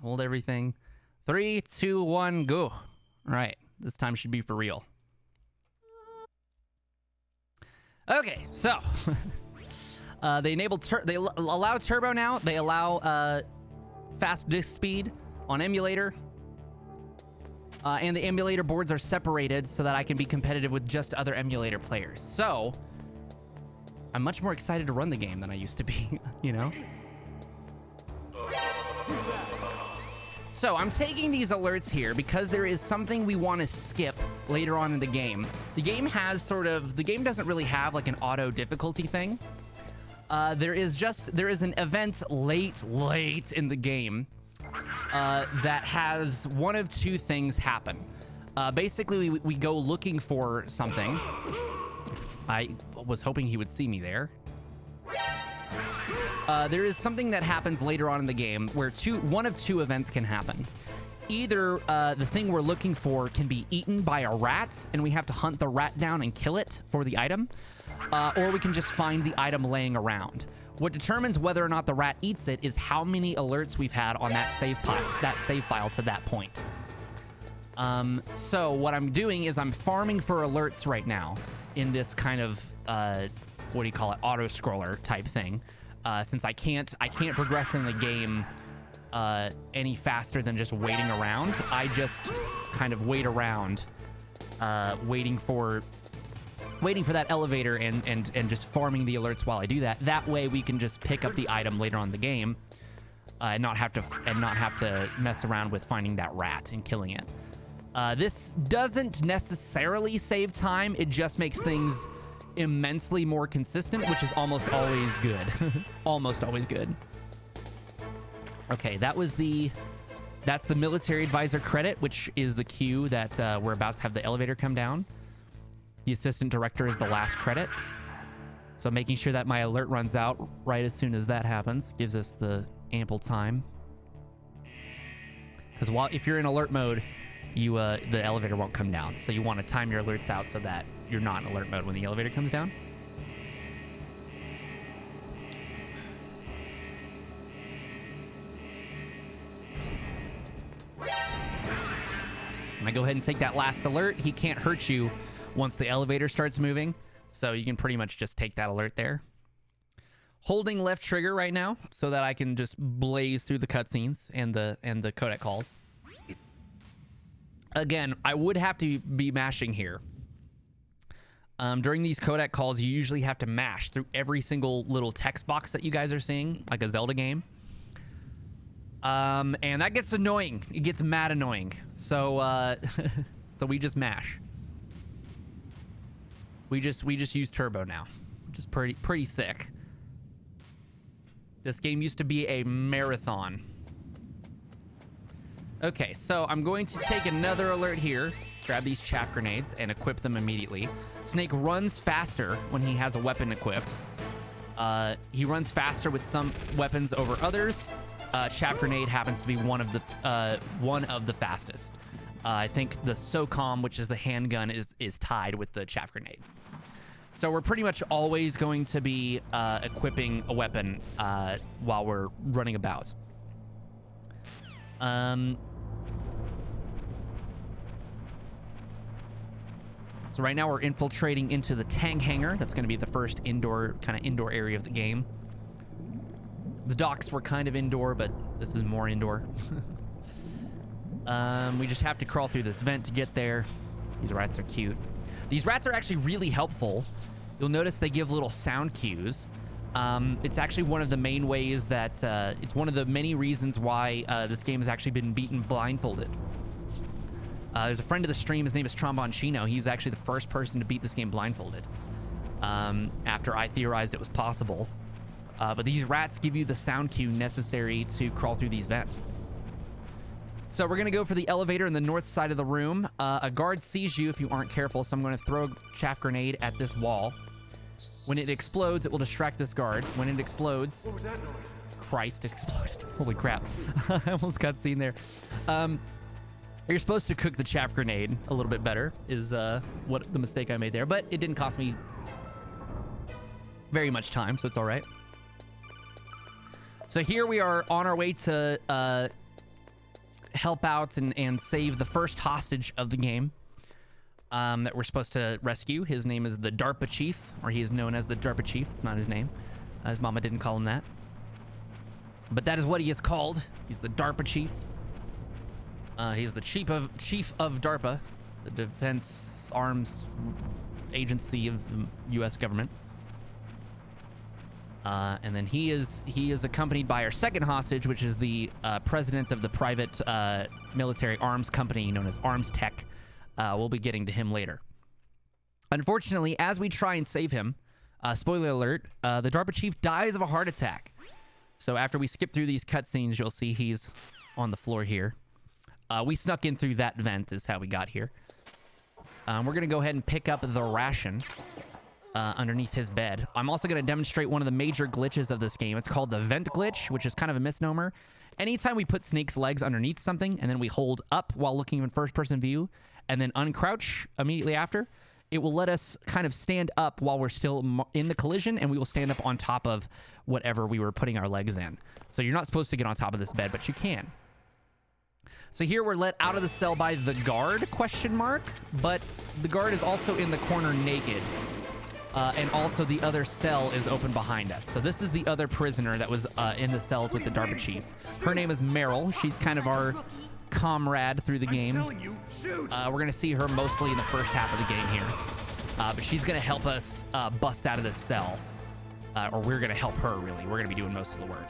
Hold everything. 3, 2, 1, go. All right, this time should be for real. Okay, so they allow turbo now. They allow fast disk speed on emulator. And the emulator boards are separated so that I can be competitive with just other emulator players. So I'm much more excited to run the game than I used to be, you know? So I'm taking these alerts here because there is something we want to skip later on in the game. The game has the game doesn't really have like an auto difficulty thing. There is an event late in the game that has one of two things happen. Basically, we go looking for something. I was hoping he would see me there. There is something that happens later on in the game where one of two events can happen. Either the thing we're looking for can be eaten by a rat, and we have to hunt the rat down and kill it for the item, or we can just find the item laying around. What determines whether or not the rat eats it is how many alerts we've had on that save file to that point. So what I'm doing is I'm farming for alerts right now in this kind of what do you call it, auto scroller type thing. Since I can't progress in the game any faster than just waiting around. I just kind of wait around, waiting for that elevator and just farming the alerts while I do that. That way we can just pick up the item later on in the game, and not have to mess around with finding that rat and killing it. This doesn't necessarily save time. It just makes things immensely more consistent, which is almost always good. Almost always good. Okay, that's the military advisor credit, which is the queue that we're about to have the elevator come down. The assistant director is the last credit. So making sure that my alert runs out right as soon as that happens gives us the ample time. Because if you're in alert mode, the elevator won't come down. So you want to time your alerts out so that you're not in alert mode when the elevator comes down. I'm gonna go ahead and take that last alert. He can't hurt you once the elevator starts moving, so you can pretty much just take that alert there. Holding left trigger right now so that I can just blaze through the cutscenes and the codec calls. Again, I would have to be mashing here. During these codec calls, you usually have to mash through every single little text box that you guys are seeing, like a Zelda game. And that gets annoying. It gets mad annoying. So, so we just mash. We just use turbo now, which is pretty sick. This game used to be a marathon. Okay, so I'm going to take another alert here, grab these chaff grenades, and equip them immediately. Snake runs faster when he has a weapon equipped. He runs faster with some weapons over others. Chaff grenade happens to be one of the fastest. I think the SOCOM, which is the handgun, is tied with the chaff grenades. So we're pretty much always going to be equipping a weapon while we're running about. So right now we're infiltrating into the tank hangar. That's going to be the first indoor area of the game. The docks were kind of indoor, but this is more indoor. We just have to crawl through this vent to get there. These rats are cute. These rats are actually really helpful. You'll notice they give little sound cues. It's actually one of the main ways that it's one of the many reasons why this game has actually been beaten blindfolded. There's a friend of the stream, his name is Tromboncino. He was actually the first person to beat this game blindfolded after I theorized it was possible. But these rats give you the sound cue necessary to crawl through these vents. So we're going to go for the elevator in the north side of the room. A guard sees you if you aren't careful, so I'm going to throw a chaff grenade at this wall. When it explodes, it will distract this guard. When it explodes... What was that noise? Christ, it exploded. Holy crap. I almost got seen there. You're supposed to cook the chaff grenade a little bit better, is what the mistake I made there. But it didn't cost me very much time, so it's all right. So here we are on our way to help out and save the first hostage of the game that we're supposed to rescue. His name is the DARPA Chief, or he is known as the DARPA Chief. It's not his name. His mama didn't call him that. But that is what he is called. He's the DARPA Chief. He's the chief of DARPA, the Defense Arms Agency of the U.S. government. And then he is accompanied by our second hostage, which is the president of the private military arms company known as Arms Tech. We'll be getting to him later. Unfortunately, as we try and save him, spoiler alert, the DARPA chief dies of a heart attack. So after we skip through these cutscenes, you'll see he's on the floor here. We snuck in through that vent is how we got here. We're going to go ahead and pick up the ration underneath his bed. I'm also going to demonstrate one of the major glitches of this game. It's called the vent glitch, which is kind of a misnomer. Anytime we put Snake's legs underneath something and then we hold up while looking in first-person view and then uncrouch immediately after, it will let us kind of stand up while we're still in the collision, and we will stand up on top of whatever we were putting our legs in. So you're not supposed to get on top of this bed, but you can. So here we're let out of the cell by the guard, ? But the guard is also in the corner naked. And also the other cell is open behind us. So this is the other prisoner that was in the cells with the DARPA chief. Her name is Meryl. She's kind of our comrade through the game. We're going to see her mostly in the first half of the game here. But she's going to help us bust out of this cell. Or we're going to help her, really. We're going to be doing most of the work.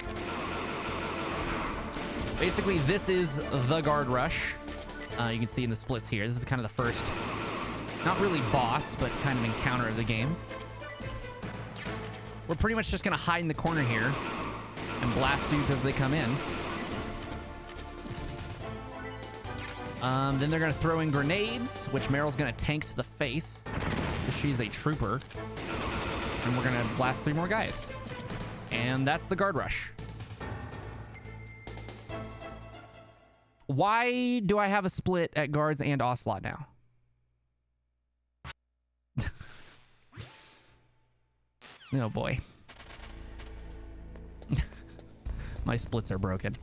Basically, this is the guard rush. You can see in the splits here. This is kind of the first, not really boss, but kind of encounter of the game. We're pretty much just going to hide in the corner here and blast dudes as they come in. Then they're going to throw in grenades, which Meryl's going to tank to the face, because she's a trooper. And we're going to blast 3 more guys. And that's the guard rush. Why do I have a split at guards and Ocelot now? Oh boy. My splits are broken.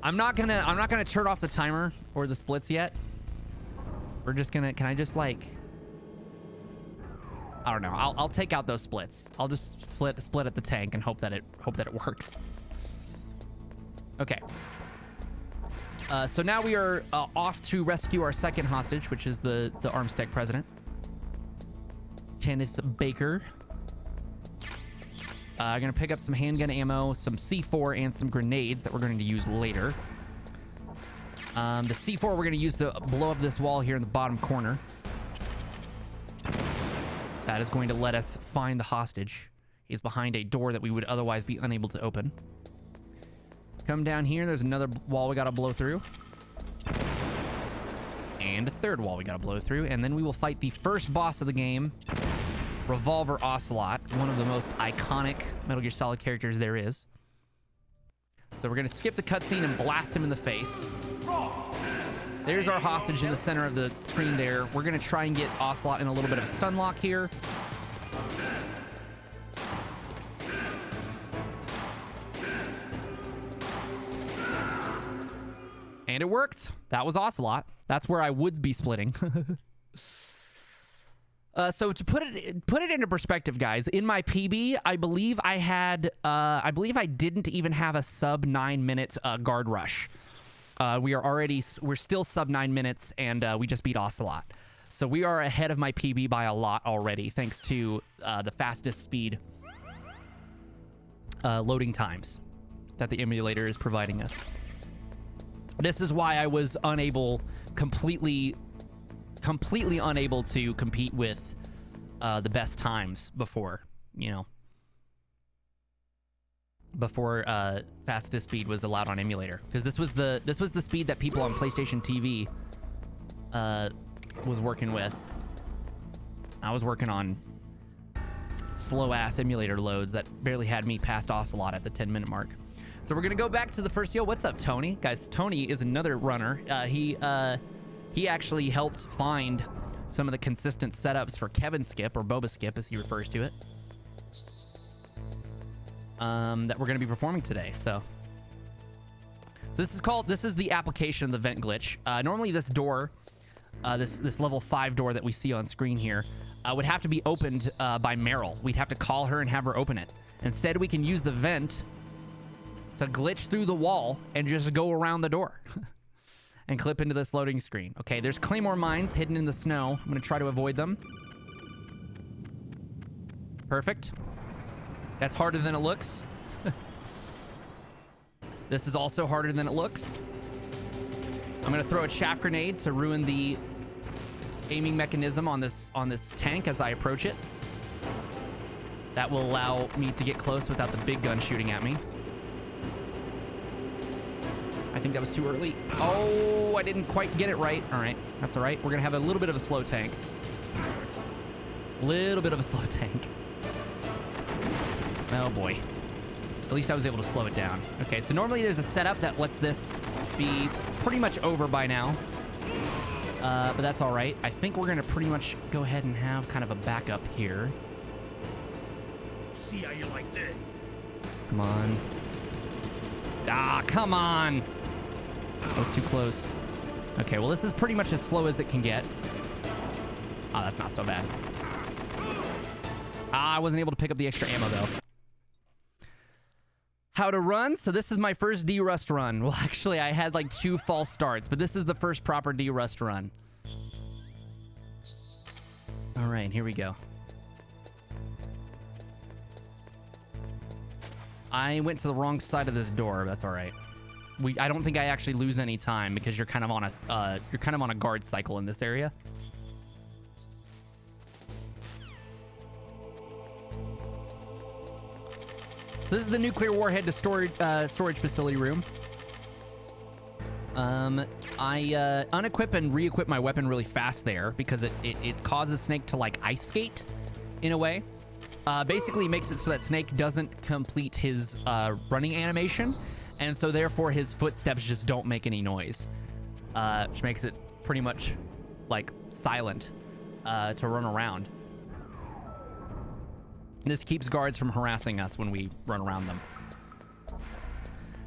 I'm not gonna turn off the timer or the splits yet. We're just gonna, can I just like, I don't know. I'll take out those splits. I'll just split at the tank and hope that it works. Okay. So now we are off to rescue our second hostage, which is the Arms Tech president, Kenneth Baker. I'm going to pick up some handgun ammo, some C4, and some grenades that we're going to use later. The C4 we're going to use to blow up this wall here in the bottom corner. That is going to let us find the hostage. He's behind a door that we would otherwise be unable to open. Come down here. There's another wall we got to blow through. And a third wall we got to blow through. And then we will fight the first boss of the game, Revolver Ocelot, one of the most iconic Metal Gear Solid characters there is. So we're going to skip the cutscene and blast him in the face. There's our hostage in the center of the screen there. We're going to try and get Ocelot in a little bit of a stun lock here. And it worked. That was Ocelot. That's where I would be splitting. So to put it into perspective, guys, in my PB, I believe I didn't even have a sub 9-minute guard rush. We're still sub 9 minutes, and we just beat Ocelot. So we are ahead of my PB by a lot already, thanks to the fastest speed loading times that the emulator is providing us. This is why I was completely unable to compete with the best times before, before fastest speed was allowed on emulator, because this was the speed that people on PlayStation TV was working with. I was working on slow ass emulator loads that barely had me past Ocelot at the 10-minute mark. So we're gonna go back to the first. Yo, what's up, Tony? Guys, Tony is another runner. He actually helped find some of the consistent setups for Kevin Skip, or Boba Skip as he refers to it. that we're going to be performing today. So this is the application of the vent glitch. Normally this door, this level 5 door that we see on screen here, would have to be opened by Meryl. We'd have to call her and have her open it. Instead, we can use the vent to glitch through the wall and just go around the door and clip into this loading screen. Okay, there's claymore mines hidden in the snow. I'm going to try to avoid them. Perfect. That's harder than it looks. This is also harder than it looks. I'm going to throw a chaff grenade to ruin the aiming mechanism on this tank as I approach it. That will allow me to get close without the big gun shooting at me. I think that was too early. Oh, I didn't quite get it right. All right, that's all right. We're going to have a little bit of a slow tank. Little bit of a slow tank. Oh, boy. At least I was able to slow it down. Okay, so normally there's a setup that lets this be pretty much over by now. But that's all right. I think we're going to pretty much go ahead and have kind of a backup here. See how you like this. Come on. Ah, come on. That was too close. Okay, well, this is pretty much as slow as it can get. Oh, that's not so bad. Ah, I wasn't able to pick up the extra ammo, though. How to run? So this is my first D-Rust run. Well, actually, I had like 2 false starts, but this is the first proper D-Rust run. All right, here we go. I went to the wrong side of this door. That's all right. I don't think I actually lose any time because you're kind of on a guard cycle in this area. So this is the nuclear warhead to storage facility room. I unequip and re-equip my weapon really fast there because it causes Snake to like ice skate in a way. Basically makes it so that Snake doesn't complete his running animation, and so therefore his footsteps just don't make any noise, which makes it pretty much like silent to run around. This keeps guards from harassing us when we run around them.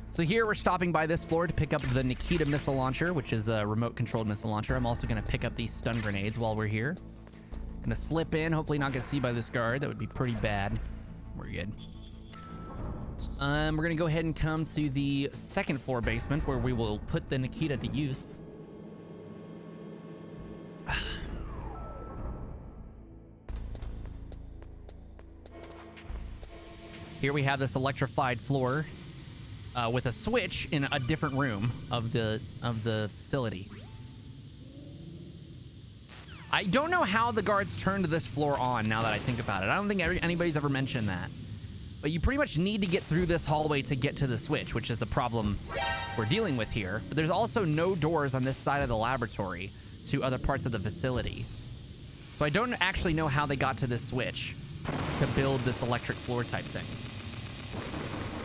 So here we're stopping by this floor to pick up the Nikita missile launcher, which is a remote-controlled missile launcher. I'm also going to pick up these stun grenades while we're here. Gonna slip in, hopefully not get seen by this guard. That would be pretty bad. We're good. We're gonna go ahead and come to the second floor basement where we will put the Nikita to use. Here we have this electrified floor with a switch in a different room of the facility. I don't know how the guards turned this floor on now that I think about it. I don't think anybody's ever mentioned that. But you pretty much need to get through this hallway to get to the switch, which is the problem we're dealing with here. But there's also no doors on this side of the laboratory to other parts of the facility. So I don't actually know how they got to this switch to build this electric floor type thing.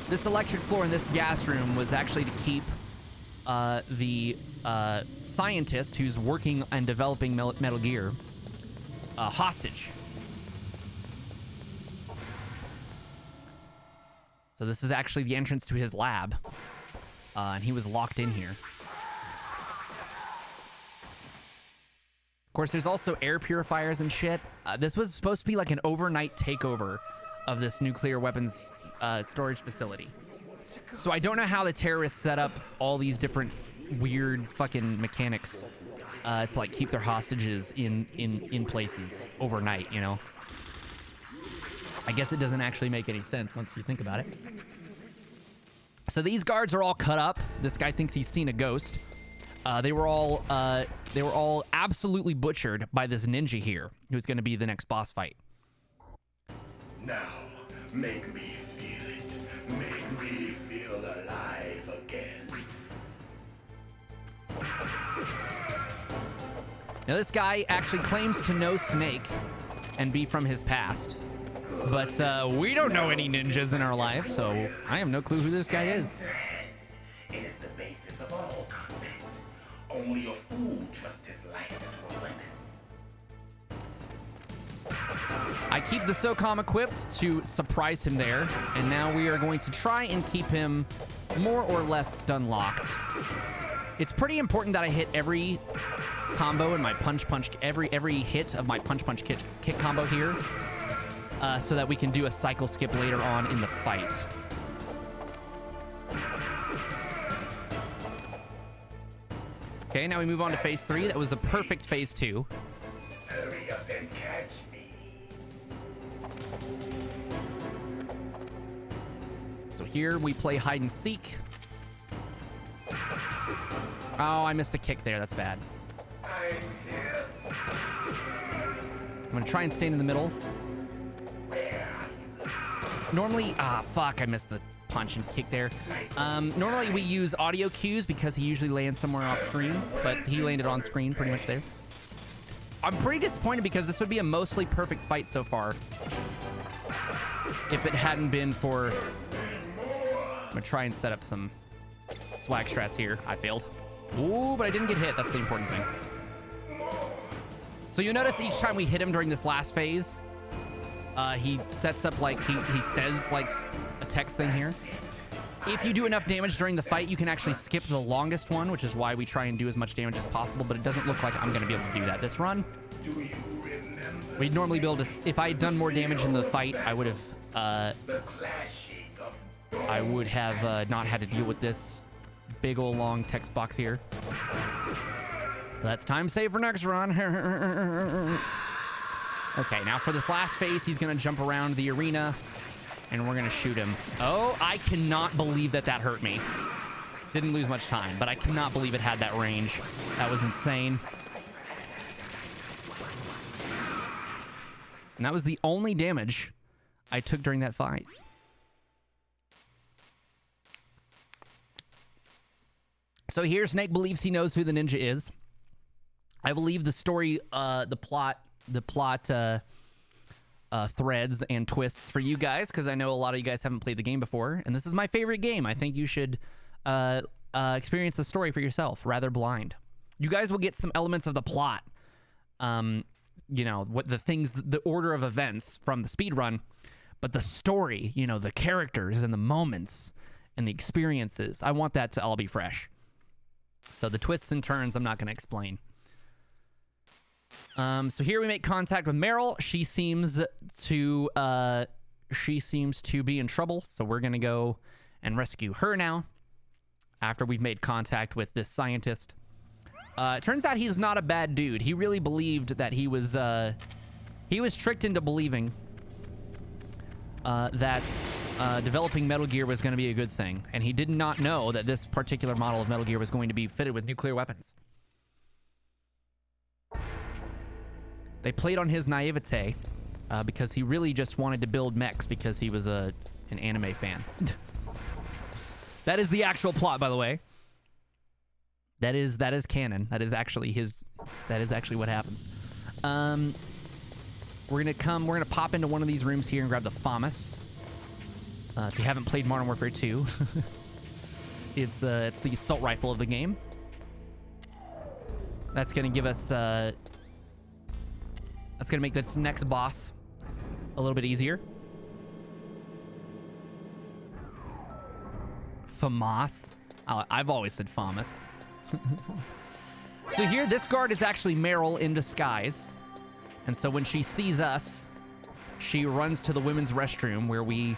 This electric floor in this gas room was actually to keep the scientist who's working and developing Metal Gear hostage. So this is actually the entrance to his lab, and he was locked in here. Of course, there's also air purifiers and shit. This was supposed to be like an overnight takeover of this nuclear weapons storage facility. So I don't know how the terrorists set up all these different weird fucking mechanics to like keep their hostages in places overnight, you know? I guess it doesn't actually make any sense once you think about it. So these guards are all cut up. This guy thinks he's seen a ghost. They were all absolutely butchered by this ninja here, who's going to be the next boss fight. Now, make me feel it. Make me feel alive again. Now, this guy actually claims to know Snake and be from his past. But we don't know any ninjas in our life, so I have no clue who this guy is. It is the basis of all combat. Only a fool trusts his life to a weapon. I keep the SOCOM equipped to surprise him there, and now we are going to try and keep him more or less stun locked. It's pretty important that I hit every combo in my punch every hit of my punch kick combo here, so that we can do a cycle skip later on in the fight. Okay, now we move on to phase 3. That was the perfect phase 2. Hurry up and catch me. So here we play hide and seek. Oh, I missed a kick there. That's bad. I'm here. I'm gonna try and stand in the middle. Where are you? Normally, fuck, I missed the punch and kick there. Normally we use audio cues because he usually lands somewhere off screen, but he landed on screen pretty much there. I'm pretty disappointed because this would be a mostly perfect fight so far if it hadn't been for... I'm gonna try and set up some swag strats here. I failed. Ooh, but I didn't get hit. That's the important thing. So you'll notice each time we hit him during this last phase, he sets up like, he says like a text thing here. If you do enough damage during the fight, you can actually skip the longest one, which is why we try and do as much damage as possible, but it doesn't look like I'm going to be able to do that this run. Do you remember? We'd normally be able to, if I had done more damage in the fight, I would have, The clashing of not had to deal with this big old long text box here. That's time save for next run. Okay, now for this last phase, he's going to jump around the arena, and we're going to shoot him. Oh, I cannot believe that hurt me. Didn't lose much time, but I cannot believe it had that range. That was insane. And that was the only damage I took during that fight. So here, Snake believes he knows who the ninja is. I believe the story, the plot threads and twists for you guys, because I know a lot of you guys haven't played the game before, and this is my favorite game. I think you should experience the story for yourself, rather blind. You guys will get some elements of the plot, you know, what the things, the order of events from the speedrun, but the story, you know, the characters and the moments and the experiences, I want that to all be fresh. So the twists and turns I'm not going to explain. So here we make contact with Meryl. She seems to be in trouble, so we're gonna go and rescue her now after we've made contact with this scientist. It turns out he's not a bad dude. He really believed that he was tricked into believing that developing Metal Gear was going to be a good thing, and he did not know that this particular model of Metal Gear was going to be fitted with nuclear weapons. They played on his naivete because he really just wanted to build mechs because he was an anime fan. That is the actual plot, by the way. That is canon. That is actually what happens. We're gonna pop into one of these rooms here and grab the FAMAS. If you haven't played Modern Warfare 2, it's the assault rifle of the game. That's gonna give us that's gonna make this next boss a little bit easier. FAMAS. Oh, I've always said FAMAS. So here, this guard is actually Meryl in disguise. And so when she sees us, she runs to the women's restroom where we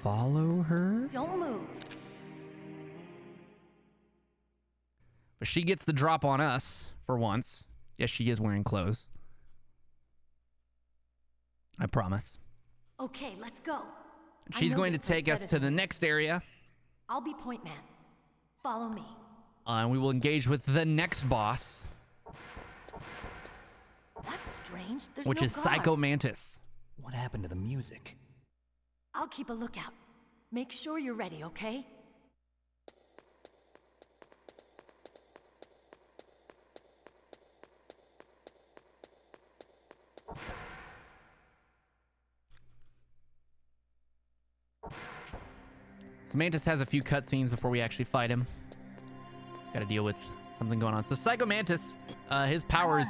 follow her. Don't move. But she gets the drop on us for once. Yes, she is wearing clothes. I promise. Okay, let's go. She's going to take us to the next area. I'll be point man. Follow me. And we will engage with the next boss, That's strange. There's which no is guard. Psycho Mantis. What happened to the music? I'll keep a lookout. Make sure you're ready, okay? So Mantis has a few cutscenes before we actually fight him. Got to deal with something going on. So Psycho Mantis, his powers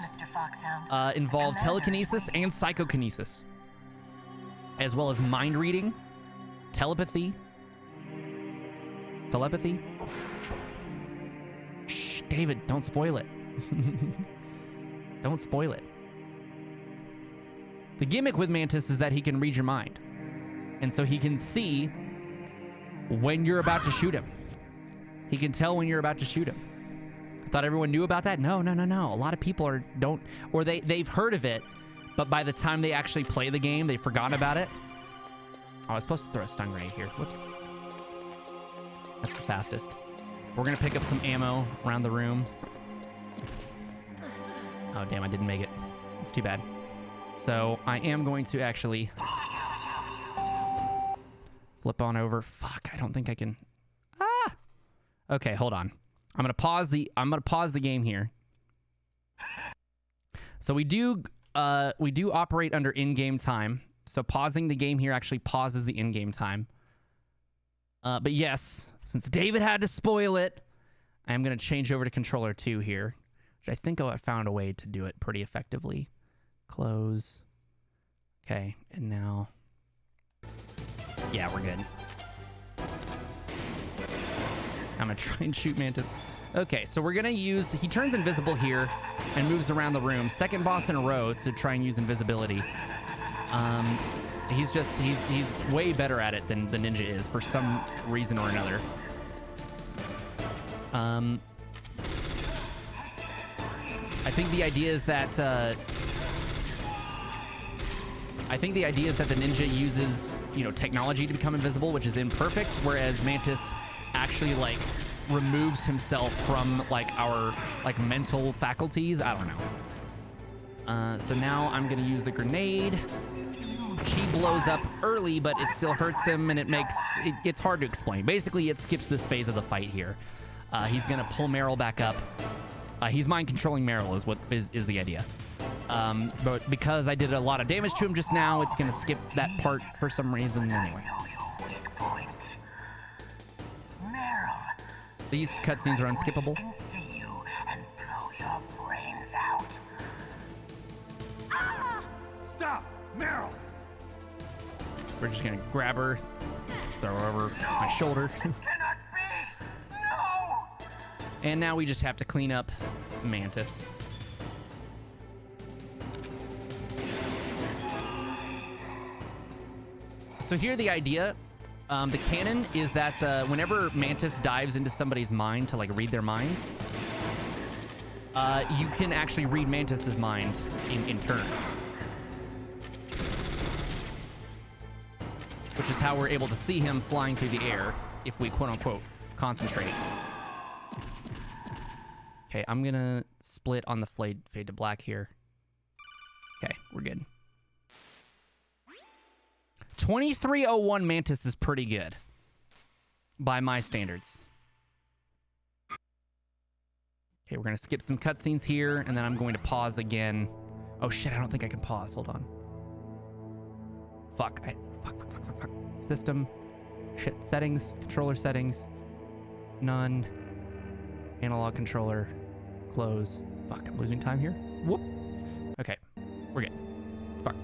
involve telekinesis and psychokinesis, as well as mind reading, telepathy. Shh, David, don't spoil it. Don't spoil it. The gimmick with Mantis is that he can read your mind. And so he can see when you're about to shoot him. He can tell when you're about to shoot him. I thought everyone knew about that. No. A lot of people they've heard of it, but by the time they actually play the game, they've forgotten about it. Oh, I was supposed to throw a stun grenade here. Whoops. That's the fastest. We're gonna pick up some ammo around the room. Oh, damn, I didn't make it. It's too bad. So I am going to actually flip on over. Fuck, I don't think I can. Ah! Okay, hold on. I'm gonna pause the game here. So we do operate under in-game time. So pausing the game here actually pauses the in-game time. But yes, since David had to spoil it, I am gonna change over to controller 2 here, which I think I found a way to do it pretty effectively. Close. Okay, and now, yeah, we're good. I'm gonna try and shoot Mantis. Okay, so we're gonna use, he turns invisible here and moves around the room. Second boss in a row to try and use invisibility. He's way better at it than the ninja is for some reason or another. I think the idea is that the ninja uses, technology to become invisible, which is imperfect, whereas Mantis actually removes himself from our mental faculties. I don't know. So now I'm gonna use the grenade. She blows up early, but it still hurts him, and it's hard to explain. Basically, it skips this phase of the fight here. He's gonna pull Meryl back up. He's mind controlling Meryl is the idea. But because I did a lot of damage to him just now, it's gonna skip that part for some reason anyway. These cutscenes are unskippable. Stop, Meryl! We're just gonna grab her, throw her over my shoulder. And now we just have to clean up Mantis. So here the idea, the canon is that whenever Mantis dives into somebody's mind to read their mind, you can actually read Mantis's mind in turn. Which is how we're able to see him flying through the air if we quote-unquote concentrate. Okay, I'm gonna split on the fade to black here. Okay, we're good. 2301 Mantis is pretty good by my standards. Okay, we're gonna skip some cutscenes here, and then I'm going to pause again. Oh shit, I don't think I can pause. Hold on. Fuck. Fuck. System. Shit. Settings. Controller settings. None. Analog controller. Close. Fuck, I'm losing time here. Whoop. Okay, we're good. Fuck.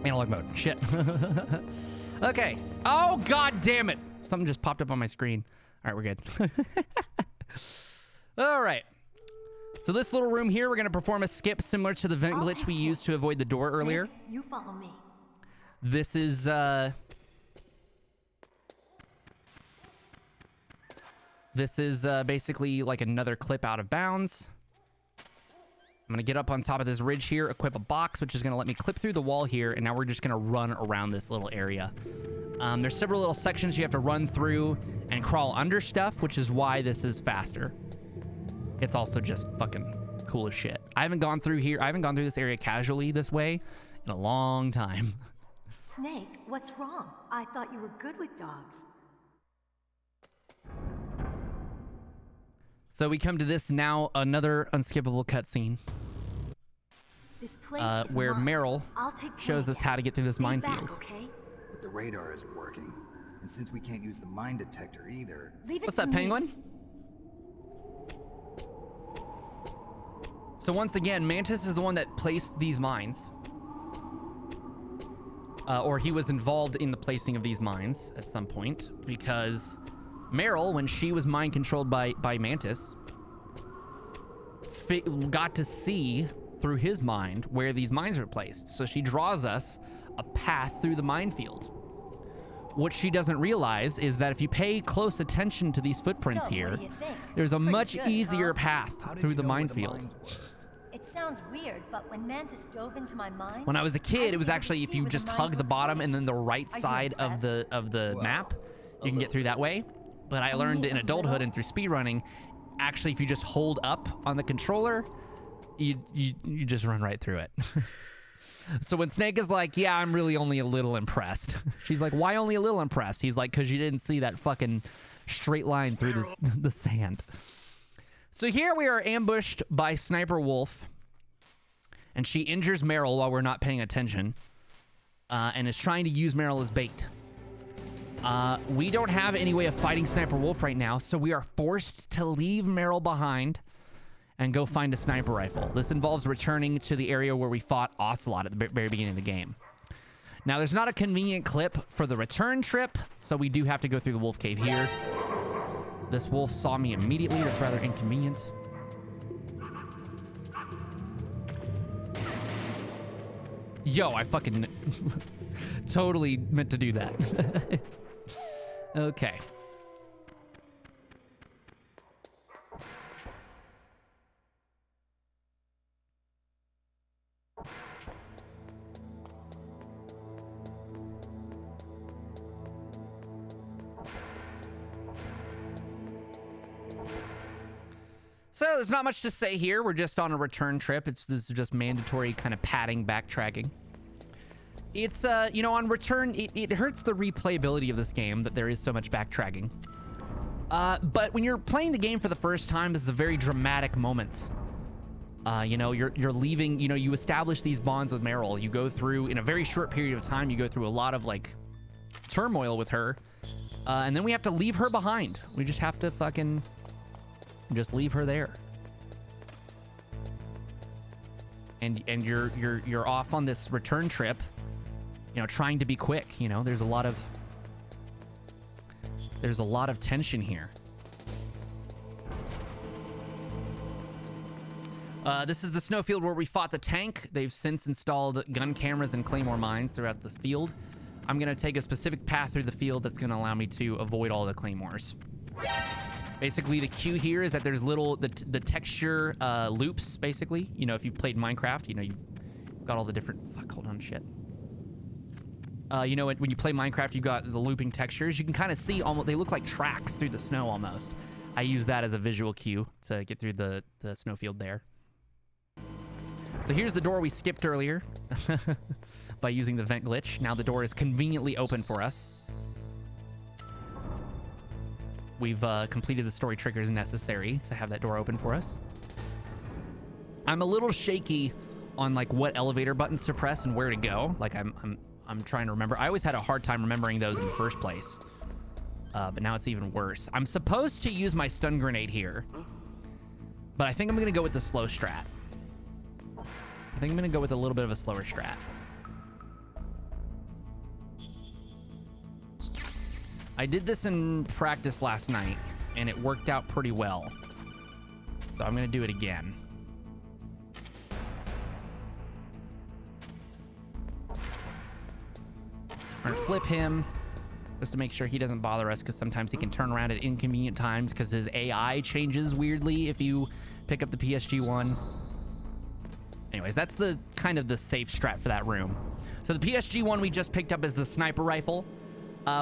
Analog mode. Shit. Okay. Oh, god damn it. Something just popped up on my screen. All right, we're good. All right. So this little room here, we're going to perform a skip similar to the vent glitch we used to avoid the door earlier. You follow me. This is, basically another clip out of bounds. I'm gonna get up on top of this ridge here, equip a box, which is gonna let me clip through the wall here, and now we're just gonna run around this little area. There's several little sections you have to run through and crawl under stuff, which is why this is faster. It's also just fucking cool as shit. I haven't gone through this area casually this way in a long time. Snake, what's wrong? I thought you were good with dogs. So we come to this now, another unskippable cutscene. This place is where mine. Meryl I'll take shows us how to get through this Stay minefield. back, okay? But the radar isn't working. And since we can't use the mine detector either... Leave it What's to up, me. Penguin? So once again, Mantis is the one that placed these mines. Or he was involved in the placing of these mines at some point, because Meryl, when she was mind controlled by Mantis, got to see through his mind where these mines are placed. So she draws us a path through the minefield. What she doesn't realize is that if you pay close attention to these footprints here, there's a much easier path through the minefield. It sounds weird, but when Mantis dove into my mind, when I was a kid, it was actually if you just hug the bottom and then the right side of the map, you can get through that way. But I learned in adulthood and through speedrunning, actually if you just hold up on the controller, you just run right through it. So when Snake is like, yeah, I'm really only a little impressed. She's like, why only a little impressed? He's like, because you didn't see that fucking straight line through the sand. So here we are ambushed by Sniper Wolf, and she injures Meryl while we're not paying attention, and is trying to use Meryl as bait. We don't have any way of fighting Sniper Wolf right now, so we are forced to leave Meryl behind and go find a sniper rifle. This involves returning to the area where we fought Ocelot at the very beginning of the game. Now, there's not a convenient clip for the return trip, so we do have to go through the wolf cave here. This wolf saw me immediately. That's rather inconvenient. Yo, I fucking totally meant to do that. Okay. So there's not much to say here. We're just on a return trip. This is just mandatory kind of padding backtracking. It's, you know, on return, it hurts the replayability of this game that there is so much backtracking. But when you're playing the game for the first time, this is a very dramatic moment. You know, you're leaving, you know, you establish these bonds with Meryl. You go through, in a very short period of time, you go through a lot of, like, turmoil with her. And then we have to leave her behind. We just have to fucking just leave her there. And you're off on this return trip, you know, trying to be quick. You know, there's a lot of tension here. This is the snowfield where we fought the tank. They've since installed gun cameras and claymore mines throughout the field. I'm gonna take a specific path through the field that's gonna allow me to avoid all the claymores. Basically, the cue here is that there's little the texture loops. Basically, you know, if you've played Minecraft, you know you've got all the different. Fuck, hold on, shit. You know, when you play Minecraft, you've got the looping textures. You can kind of see almost, they look like tracks through the snow almost. I use that as a visual cue to get through the snowfield there. So here's the door we skipped earlier by using the vent glitch. Now the door is conveniently open for us. We've completed the story triggers necessary to have that door open for us. I'm a little shaky on like what elevator buttons to press and where to go. Like I'm trying to remember. I always had a hard time remembering those in the first place. But now it's even worse. I'm supposed to use my stun grenade here, but I think I'm gonna go with the slow strat. I think I'm gonna go with a little bit of a slower strat. I did this in practice last night, and it worked out pretty well. So I'm gonna do it again. We're gonna flip him, just to make sure he doesn't bother us, because sometimes he can turn around at inconvenient times, because his AI changes weirdly if you pick up the PSG-1. Anyways, that's the kind of the safe strat for that room. So the PSG-1 we just picked up is the sniper rifle.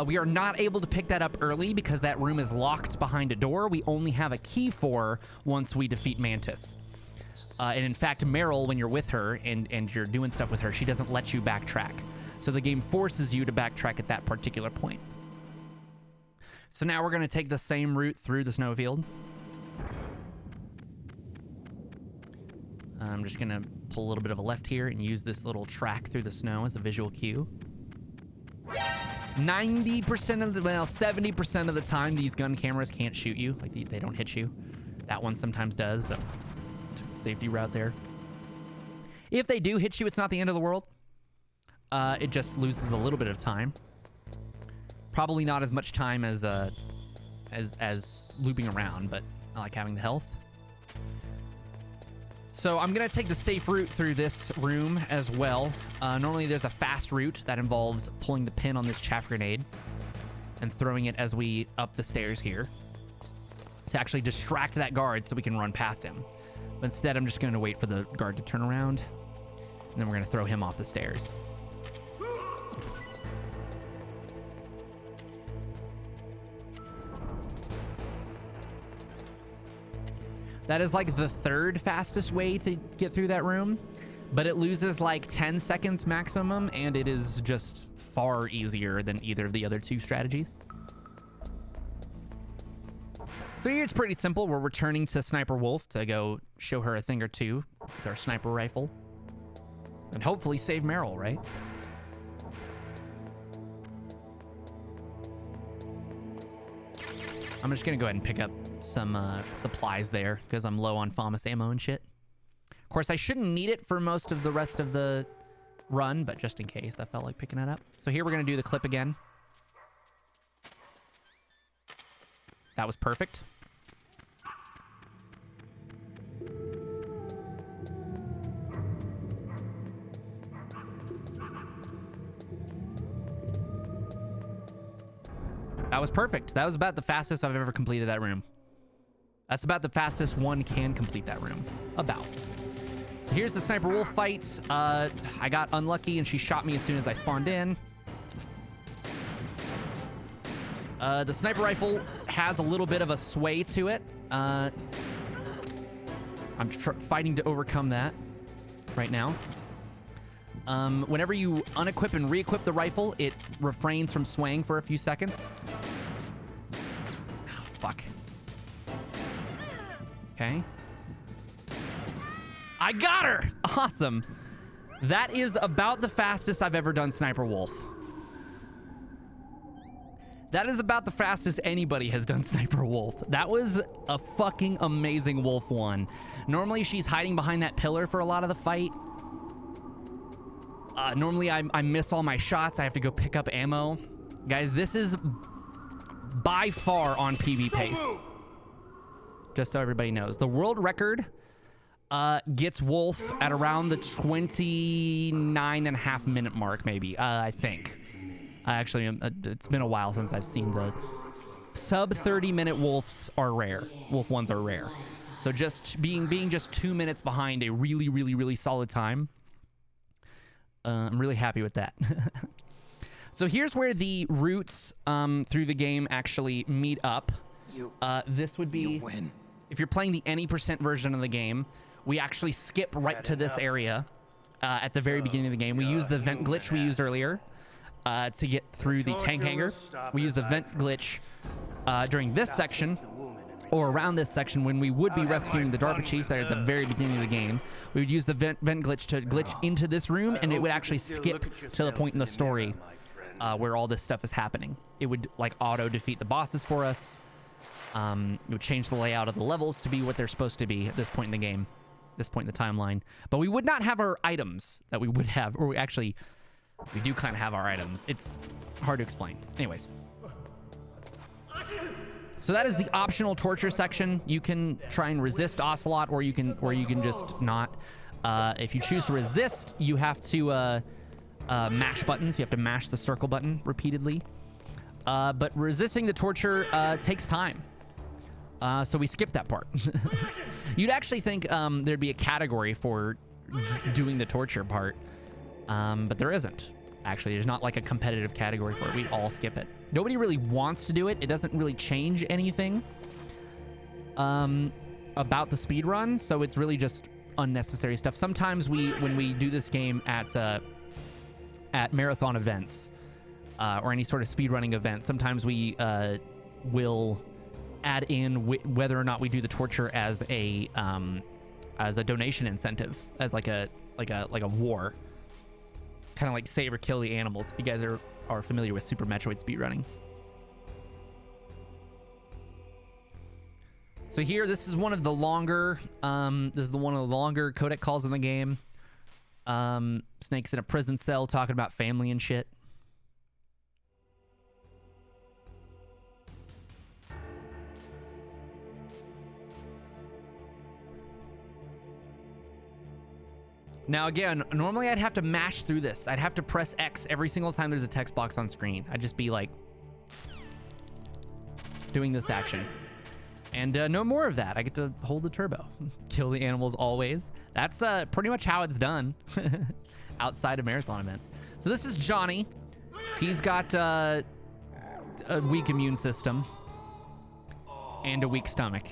We are not able to pick that up early because that room is locked behind a door. We only have a key for once we defeat Mantis. And in fact, Meryl, when you're with her and you're doing stuff with her, she doesn't let you backtrack. So the game forces you to backtrack at that particular point. So now we're going to take the same route through the snowfield. I'm just going to pull a little bit of a left here and use this little track through the snow as a visual cue. 90% of the, well, 70% of the time, these gun cameras can't shoot you. Like, they don't hit you. That one sometimes does, so safety route there. If they do hit you, it's not the end of the world. It just loses a little bit of time. Probably not as much time as looping around, but I like having the health. So I'm gonna take the safe route through this room as well. Normally there's a fast route that involves pulling the pin on this chaff grenade and throwing it as we up the stairs here to actually distract that guard so we can run past him. But instead, I'm just going to wait for the guard to turn around, and then we're going to throw him off the stairs. That is like the third fastest way to get through that room, but it loses like 10 seconds maximum, and it is just far easier than either of the other two strategies. So here it's pretty simple. We're returning to Sniper Wolf to go show her a thing or two with our sniper rifle. And hopefully save Meryl, right? I'm just going to go ahead and pick up some supplies there because I'm low on FAMAS ammo and shit. Of course, I shouldn't need it for most of the rest of the run, but just in case, I felt like picking it up. So here we're going to do the clip again. That was perfect. That was perfect. That was about the fastest I've ever completed that room. That's about the fastest one can complete that room. About. So here's the Sniper Wolf fight. I got unlucky and she shot me as soon as I spawned in. The sniper rifle has a little bit of a sway to it. I'm fighting to overcome that right now. Whenever you unequip and re-equip the rifle, it refrains from swaying for a few seconds. Oh, fuck. Okay. I got her! Awesome. That is about the fastest I've ever done Sniper Wolf. That is about the fastest anybody has done Sniper Wolf. That was a fucking amazing Wolf one. Normally, she's hiding behind that pillar for a lot of the fight. Normally, I miss all my shots. I have to go pick up ammo. Guys, this is by far on PB pace. Just so everybody knows. The world record gets Wolf at around the 29.5 minute mark, maybe, I think. Actually, it's been a while since I've seen the sub 30-minute Wolves are rare. Wolf ones are rare. So just being just 2 minutes behind a really, really, really solid time. I'm really happy with that. So here's where the routes through the game actually meet up. This would be, if you're playing the any % version of the game, we actually skip right to this area at the very beginning of the game. We use the vent glitch we used earlier to get through the tank hangar. We use the vent glitch during this section, or around this section when we would be rescuing the DARPA chief there at the very beginning of the game. We would use the vent glitch to glitch into this room, and it would actually skip to the point in the story where all this stuff is happening. It would like auto defeat the bosses for us. It would change the layout of the levels to be what they're supposed to be at this point in the game, this point in the timeline. But we would not have our items that we would have, or we do kind of have our items. It's hard to explain. Anyways. So that is the optional torture section. You can try and resist Ocelot, or you can just not. If you choose to resist, you have to mash buttons. You have to mash the circle button repeatedly. But resisting the torture takes time. So we skip that part. You'd actually think there'd be a category for doing the torture part. But there isn't. Actually, there's not like a competitive category for it. We all skip it. Nobody really wants to do it. It doesn't really change anything about the speed run, so it's really just unnecessary stuff. Sometimes when we do this game at marathon events or any sort of speedrunning event, sometimes we will add in whether or not we do the torture as a donation incentive, as like a war. Kind of like save or kill the animals, if you guys are familiar with Super Metroid speedrunning. So here, this is one of the longer, one of the longer codec calls in the game. Snake's in a prison cell talking about family and shit. Now again, normally I'd have to mash through this. I'd have to press X every single time there's a text box on screen. I'd just be like doing this action. And no more of that. I get to hold the turbo. Kill the animals always. That's pretty much how it's done outside of marathon events. So this is Johnny. He's got a weak immune system and a weak stomach.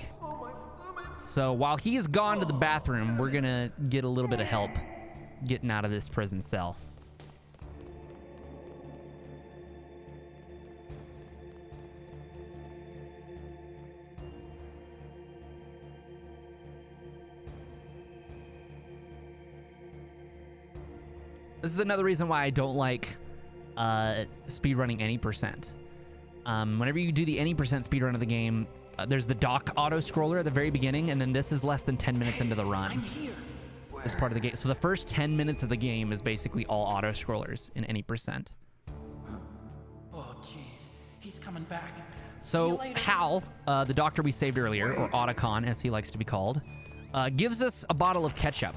So while he's gone to the bathroom, we're gonna get a little bit of help getting out of this prison cell. This is another reason why I don't like speedrunning any percent. Whenever you do the any percent speedrun of the game, there's the dock auto scroller at the very beginning, and then this is less than 10 minutes into the run. This part of the game. So the first 10 minutes of the game is basically all auto scrollers in any percent. Oh, jeez. He's coming back. So Hal, the doctor we saved earlier, or Otacon as he likes to be called, gives us a bottle of ketchup,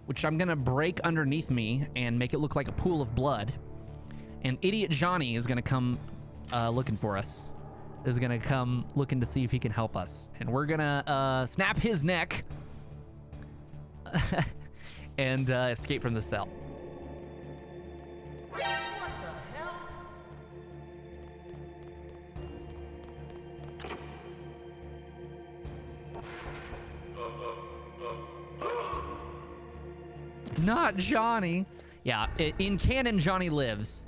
which I'm gonna break underneath me and make it look like a pool of blood. And idiot Johnny is gonna come looking for us. Is gonna come looking to see if he can help us. And we're gonna snap his neck and escape from the cell. What the hell? Not Johnny. Yeah, in canon, Johnny lives.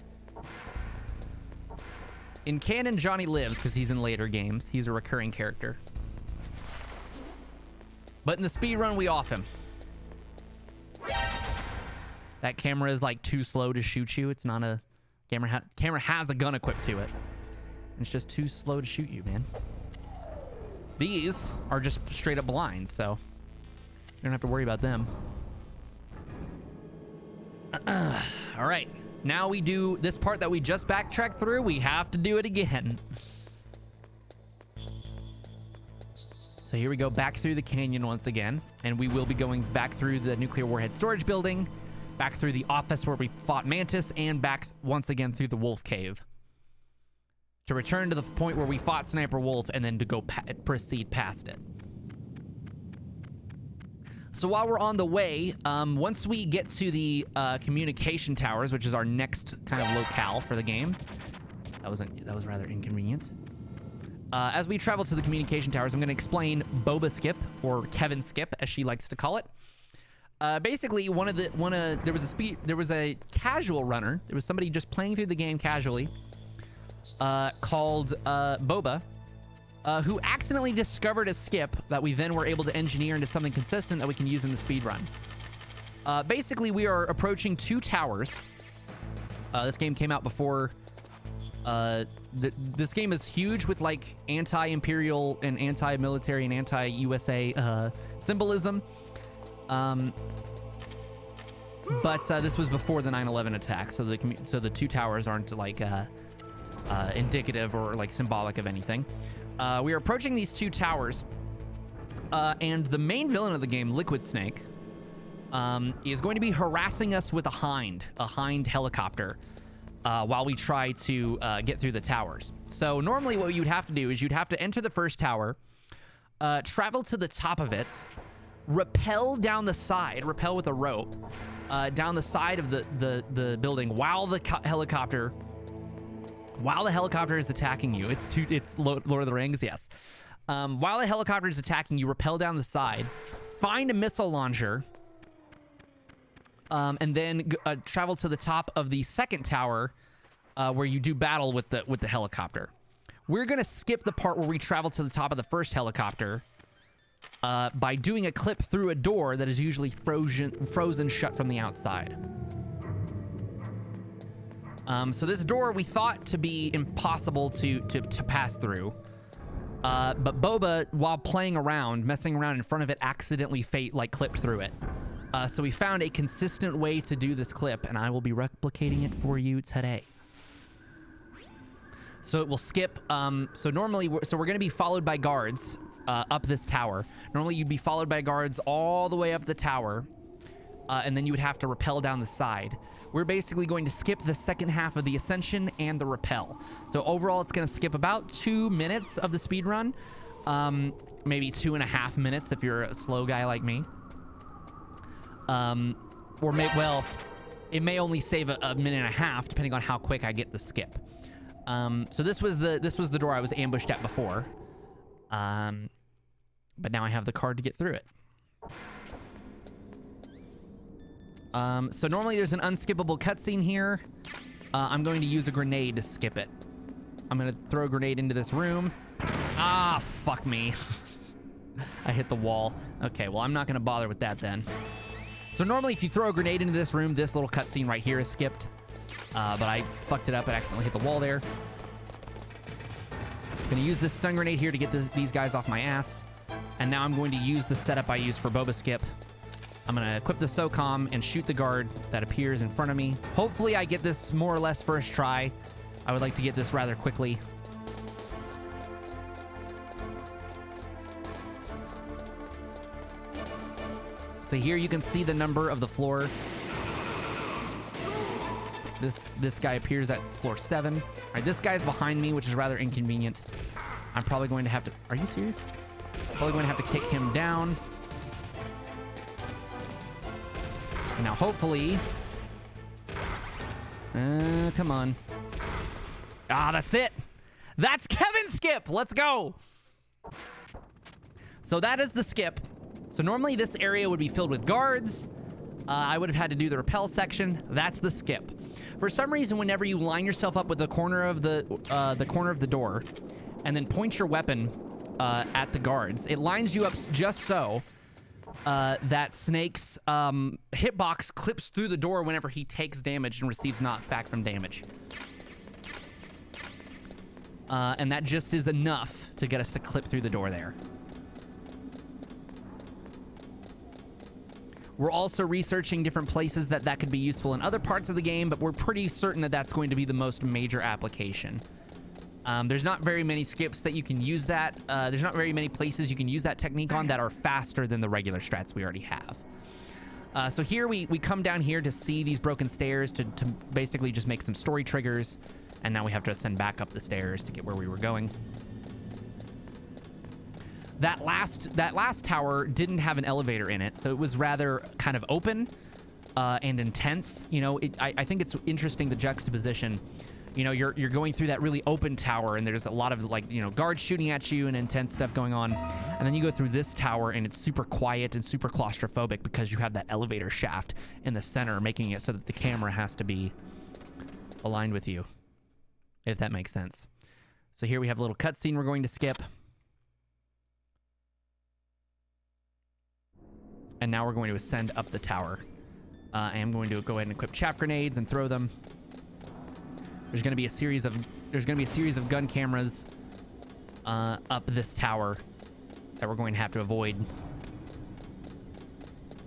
In canon, Johnny lives because he's in later games. He's a recurring character. But in the speedrun, we off him. That camera is like too slow to shoot you. It's not a... Camera has a gun equipped to it. It's just too slow to shoot you, man. These are just straight up blinds, so you don't have to worry about them. All right. Now we do this part that we just backtracked through. We have to do it again. So here we go back through the canyon once again. And we will be going back through the nuclear warhead storage building, back through the office where we fought Mantis, and back once again through the wolf cave. To return to the point where we fought Sniper Wolf and then to go proceed past it. So while we're on the way, once we get to the communication towers, which is our next kind of locale for the game, that was rather inconvenient. As we travel to the communication towers, I'm going to explain Boba Skip, or Kevin Skip, as she likes to call it. Basically, there was a casual runner. There was somebody just playing through the game casually, called Boba. Who accidentally discovered a skip that we then were able to engineer into something consistent that we can use in the speedrun. Basically, we are approaching 2 towers. This game came out before... this game is huge with, like, anti-imperial and anti-military and anti-USA symbolism. But this was before the 9/11 attack, so the 2 towers aren't, like, indicative or, like, symbolic of anything. We are approaching these 2 towers, and the main villain of the game, Liquid Snake, is going to be harassing us with a Hind helicopter, while we try to get through the towers. So normally what you'd have to do is you'd have to enter the first tower, travel to the top of it, rappel down the side, rappel with a rope, down the side of the building while the helicopter is attacking you. It's Lord of the Rings, yes. While the helicopter is attacking you, rappel down the side, find a missile launcher, and then travel to the top of the second tower, where you do battle with the helicopter. We're gonna skip the part where we travel to the top of the first helicopter by doing a clip through a door that is usually frozen shut from the outside. So this door we thought to be impossible to pass through. But Boba, while playing around, messing around in front of it, accidentally clipped through it. So we found a consistent way to do this clip, and I will be replicating it for you today. So it will skip. So normally, we're going to be followed by guards up this tower. Normally, you'd be followed by guards all the way up the tower, and then you would have to rappel down the side. We're basically going to skip the second half of the ascension and the rappel. So overall, it's going to skip about 2 minutes of the speed run, maybe 2.5 minutes if you're a slow guy like me. It may only save a minute and a half depending on how quick I get the skip. So this was the door I was ambushed at before. But now I have the card to get through it. So normally there's an unskippable cutscene here. I'm going to use a grenade to skip it. I'm going to throw a grenade into this room. Ah, fuck me. I hit the wall. Okay, well, I'm not going to bother with that then. So normally if you throw a grenade into this room, this little cutscene right here is skipped. But I fucked it up and accidentally hit the wall there. Gonna use this stun grenade here to get these guys off my ass. And now I'm going to use the setup I used for Boba Skip. I'm gonna equip the SOCOM and shoot the guard that appears in front of me. Hopefully I get this more or less first try. I would like to get this rather quickly. So here you can see the number of the floor. This guy appears at floor 7. All right, this guy's behind me, which is rather inconvenient. I'm probably going to have to... Are you serious? Probably going to have to kick him down. And now, hopefully... come on. Ah, that's it. That's Kevin Skip. Let's go. So that is the skip. So normally this area would be filled with guards. I would have had to do the rappel section. That's the skip. For some reason, whenever you line yourself up with the corner of the door, and then point your weapon at the guards, it lines you up just so that Snake's hitbox clips through the door whenever he takes damage and receives knockback from damage. And that just is enough to get us to clip through the door there. We're also researching different places that could be useful in other parts of the game, but we're pretty certain that that's going to be the most major application. There's not very many skips that you can use that. There's not very many places you can use that technique on that are faster than the regular strats we already have. So here we come down here to see these broken stairs to basically just make some story triggers. And now we have to ascend back up the stairs to get where we were going. That last tower didn't have an elevator in it, so it was rather kind of open and intense. You know, I think it's interesting, the juxtaposition. You know, you're going through that really open tower, and there's a lot of, like, you know, guards shooting at you and intense stuff going on. And then you go through this tower, and it's super quiet and super claustrophobic because you have that elevator shaft in the center, making it so that the camera has to be aligned with you, if that makes sense. So here we have a little cutscene we're going to skip. And now we're going to ascend up the tower. I am going to go ahead and equip chaff grenades and throw them. There's going to be a series of gun cameras up this tower that we're going to have to avoid.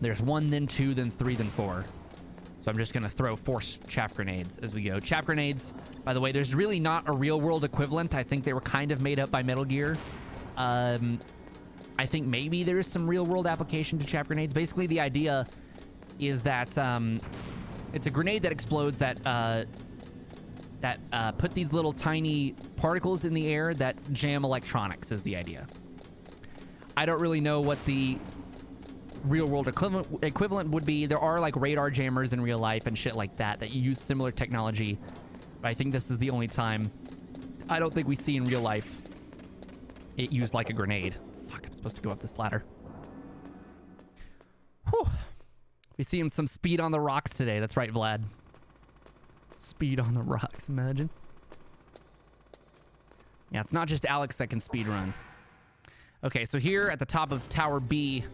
There's 1, then 2, then 3, then 4. So I'm just going to throw 4 chaff grenades as we go. Chaff grenades, by the way, there's really not a real world equivalent. I think they were kind of made up by Metal Gear. I think maybe there is some real-world application to chaff grenades. Basically, the idea is that it's a grenade that explodes that put these little tiny particles in the air that jam electronics is the idea. I don't really know what the real-world equivalent would be. There are, like, radar jammers in real life and shit like that you use similar technology. But I think this is the only time I don't think we see in real life it used like a grenade. I'm supposed to go up this ladder. Whew. We see him some speed on the rocks today. That's right, Vlad. Speed on the rocks, imagine. Yeah, it's not just Alex that can speed run. Okay, so here at the top of Tower B,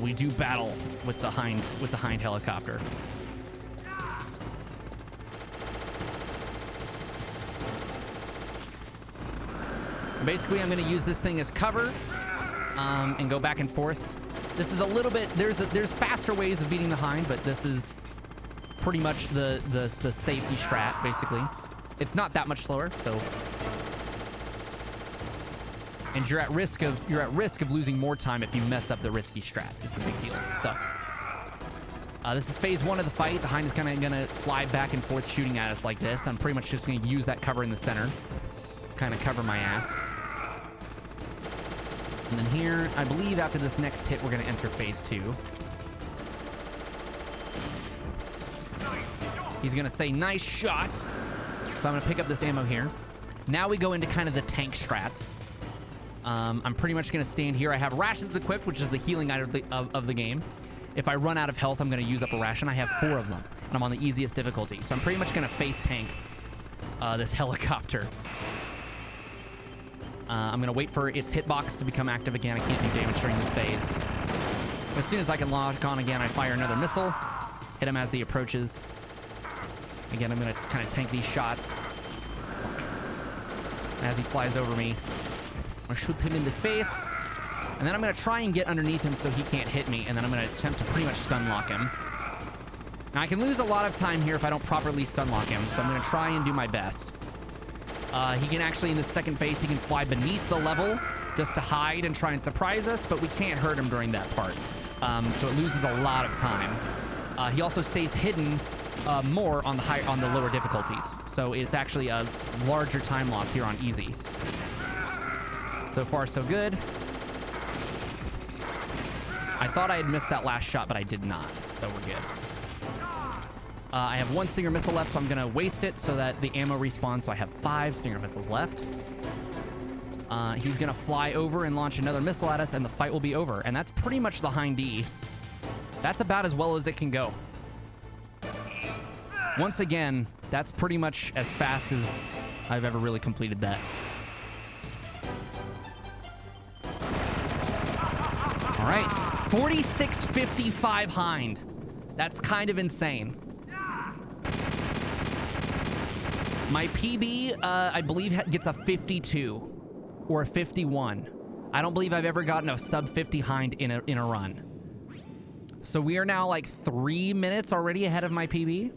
we do battle with the Hind helicopter. basically, I'm going to use this thing as cover and go back and forth. This is a little bit... There's faster ways of beating the Hind, but this is pretty much the safety strat, basically. It's not that much slower, so... And you're at risk of losing more time if you mess up the risky strat, is the big deal. So... this is phase 1 of the fight. The Hind is kind of going to fly back and forth shooting at us like this. I'm pretty much just going to use that cover in the center. Kind of cover my ass. And then here, I believe after this next hit, we're going to enter phase 2. He's going to say, nice shot. So I'm going to pick up this ammo here. Now we go into kind of the tank strats. I'm pretty much going to stand here. I have rations equipped, which is the healing item of the game. If I run out of health, I'm going to use up a ration. I have 4 of them, and I'm on the easiest difficulty. So I'm pretty much going to face tank this helicopter. I'm going to wait for its hitbox to become active again. I can't do damage during this phase. As soon as I can lock on again, I fire another missile. Hit him as he approaches. Again, I'm going to kind of tank these shots. As he flies over me, I'm going to shoot him in the face. And then I'm going to try and get underneath him so he can't hit me. And then I'm going to attempt to pretty much stun lock him. Now, I can lose a lot of time here if I don't properly stun lock him. So I'm going to try and do my best. He can actually, in the second phase, he can fly beneath the level just to hide and try and surprise us. But we can't hurt him during that part. So it loses a lot of time. He also stays hidden more on the lower difficulties. So it's actually a larger time loss here on easy. So far, so good. I thought I had missed that last shot, but I did not, so we're good. I have 1 Stinger missile left, so I'm going to waste it so that the ammo respawns, so I have 5 Stinger missiles left. He's going to fly over and launch another missile at us, and the fight will be over. And that's pretty much the Hind D. That's about as well as it can go. Once again, that's pretty much as fast as I've ever really completed that. All right. 4655 Hind. That's kind of insane. My PB, I believe, gets a 52 or a 51. I don't believe I've ever gotten a sub 50 Hind in a run. So we are now like 3 minutes already ahead of my PB.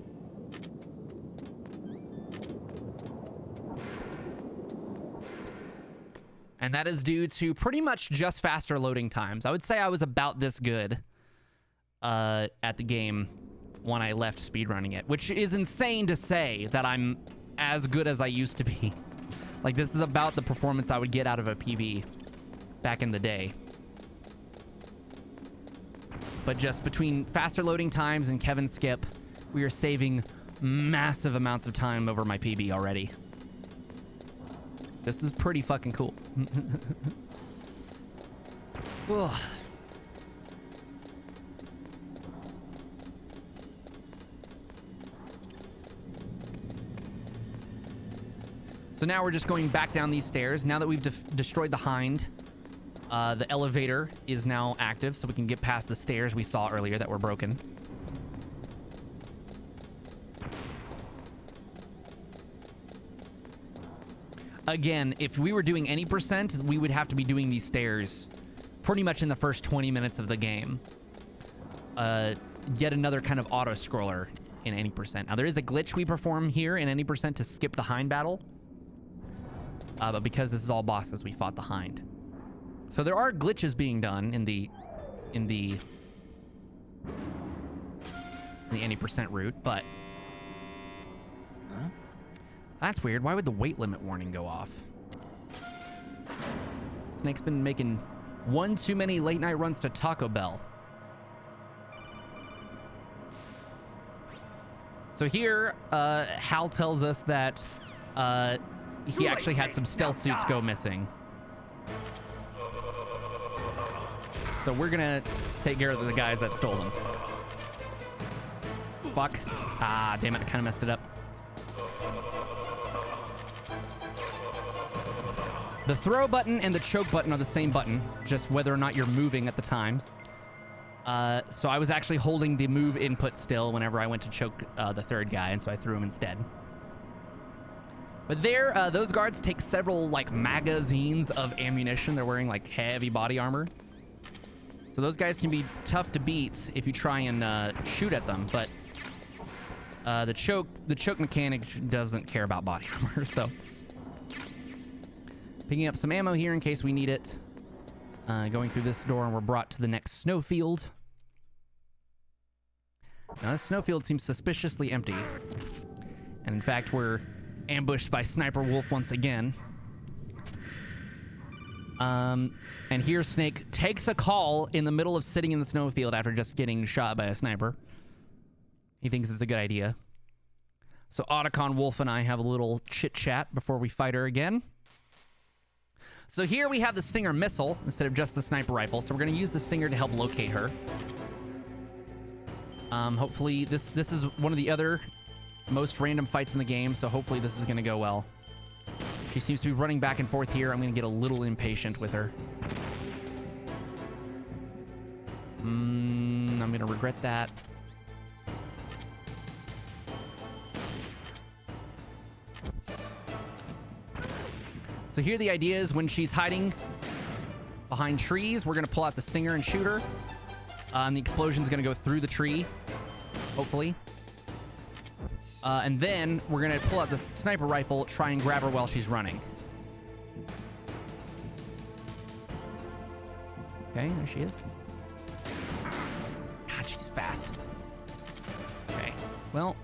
And that is due to pretty much just faster loading times. I would say I was about this good at the game when I left speedrunning it, which is insane to say that I'm as good as I used to be. Like, this is about the performance I would get out of a PB back in the day. But just between faster loading times and Kevin's skip, we are saving massive amounts of time over my PB already. This is pretty fucking cool. Ugh. So now we're just going back down these stairs. Now that we've destroyed the Hind, the elevator is now active, so we can get past the stairs we saw earlier that were broken. Again, if we were doing any percent, we would have to be doing these stairs pretty much in the first 20 minutes of the game. Yet another kind of auto-scroller in any percent. Now, there is a glitch we perform here in any percent to skip the Hind battle. But because this is all bosses, we fought the Hind. So there are glitches being done in the any percent route, but that's weird. Why would the weight limit warning go off? Snake's been making one too many late night runs to Taco Bell. So here, Hal tells us that he actually had some stealth suits go missing. So we're gonna take care of the guys that stole them. Fuck. Ah, damn it, I kind of messed it up. The throw button and the choke button are the same button, just whether or not you're moving at the time. So I was actually holding the move input still whenever I went to choke the third guy, and so I threw him instead. But there, those guards take several, like, magazines of ammunition. They're wearing, like, heavy body armor. So those guys can be tough to beat if you try and shoot at them. But the choke mechanic doesn't care about body armor, so... Picking up some ammo here in case we need it. Going through this door, and we're brought to the next snowfield. Now, this snowfield seems suspiciously empty. And in fact, we're ambushed by Sniper Wolf once again. And here Snake takes a call in the middle of sitting in the snowfield after just getting shot by a sniper. He thinks it's a good idea. So Otacon Wolf and I have a little chit-chat before we fight her again. So here we have the Stinger missile instead of just the sniper rifle. So we're going to use the Stinger to help locate her. Hopefully this is one of the other most random fights in the game, so hopefully this is going to go well. She seems to be running back and forth here. I'm going to get a little impatient with her. I'm going to regret that. So here the idea is when she's hiding behind trees, we're going to pull out the Stinger and shoot her. The explosion's going to go through the tree, hopefully. And then we're going to pull out the sniper rifle, try and grab her while she's running. Okay, there she is. God, she's fast. Okay, well.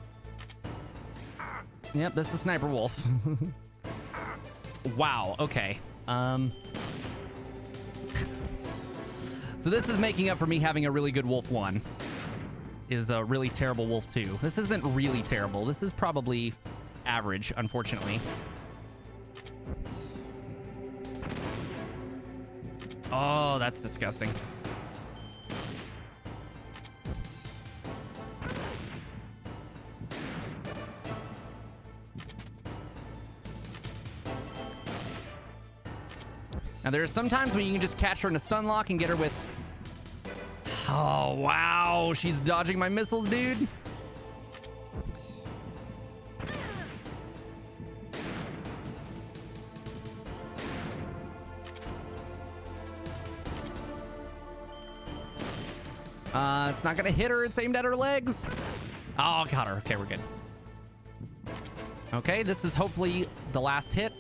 Yep, this is Sniper Wolf. Wow, okay. So this is making up for me having a really good Wolf 1. Is a really terrible Wolf 2. This isn't really terrible. This is probably average, unfortunately. Oh, that's disgusting. Now, there are some times when you can just catch her in a stun lock and get her with... Oh, wow. She's dodging my missiles, dude. It's not gonna hit her. It's aimed at her legs. Oh, got her. Okay, we're good. Okay, this is hopefully the last hit.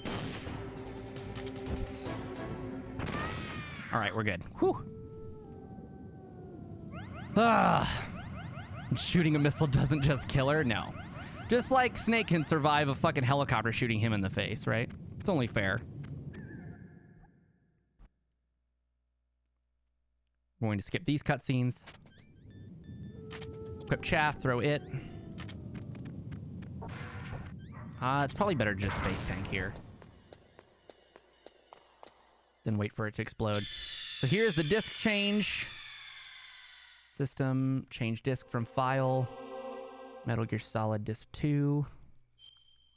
All right, we're good. Whew. Shooting a missile doesn't just kill her. No. Just like Snake can survive a fucking helicopter shooting him in the face, right? It's only fair. I'm going to skip these cutscenes. Equip chaff, throw it. It's probably better to just face tank here than wait for it to explode. So here's the disc change. System, change disc from file. Metal Gear Solid disc 2.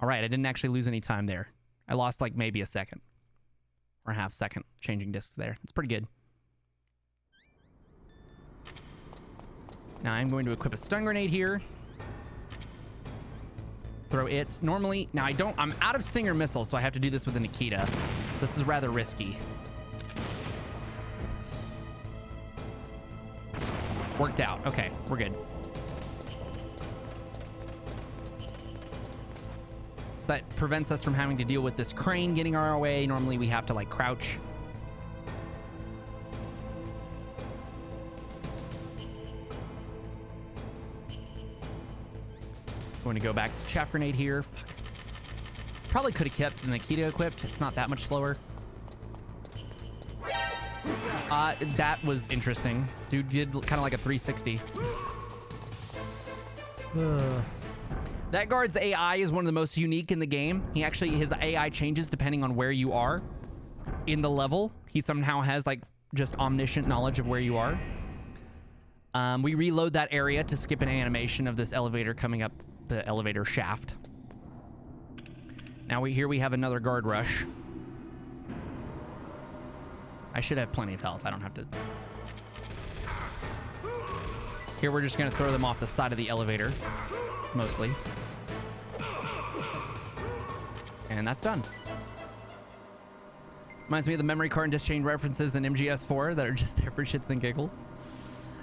All right, I didn't actually lose any time there. I lost like maybe a second or a half second changing discs there. It's pretty good. Now I'm going to equip a stun grenade here. Throw it. Normally, now I'm out of Stinger missiles, so I have to do this with a Nikita. So this is rather risky. Worked out. Okay, we're good. So that prevents us from having to deal with this crane getting our way. Normally we have to like crouch. Going to go back to chaff grenade here. Fuck. Probably could have kept the Nikita equipped. It's not that much slower. That was interesting. Dude did kind of like a 360. That guard's AI is one of the most unique in the game. His AI changes depending on where you are in the level. He somehow has like just omniscient knowledge of where you are. We reload that area to skip an animation of this elevator coming up the elevator shaft. Now here we have another guard rush. I should have plenty of health. I don't have to. Here we're just going to throw them off the side of the elevator, mostly. And And that's done. Reminds me of the memory card and disk chain references in MGS4 that are just there for shits and giggles.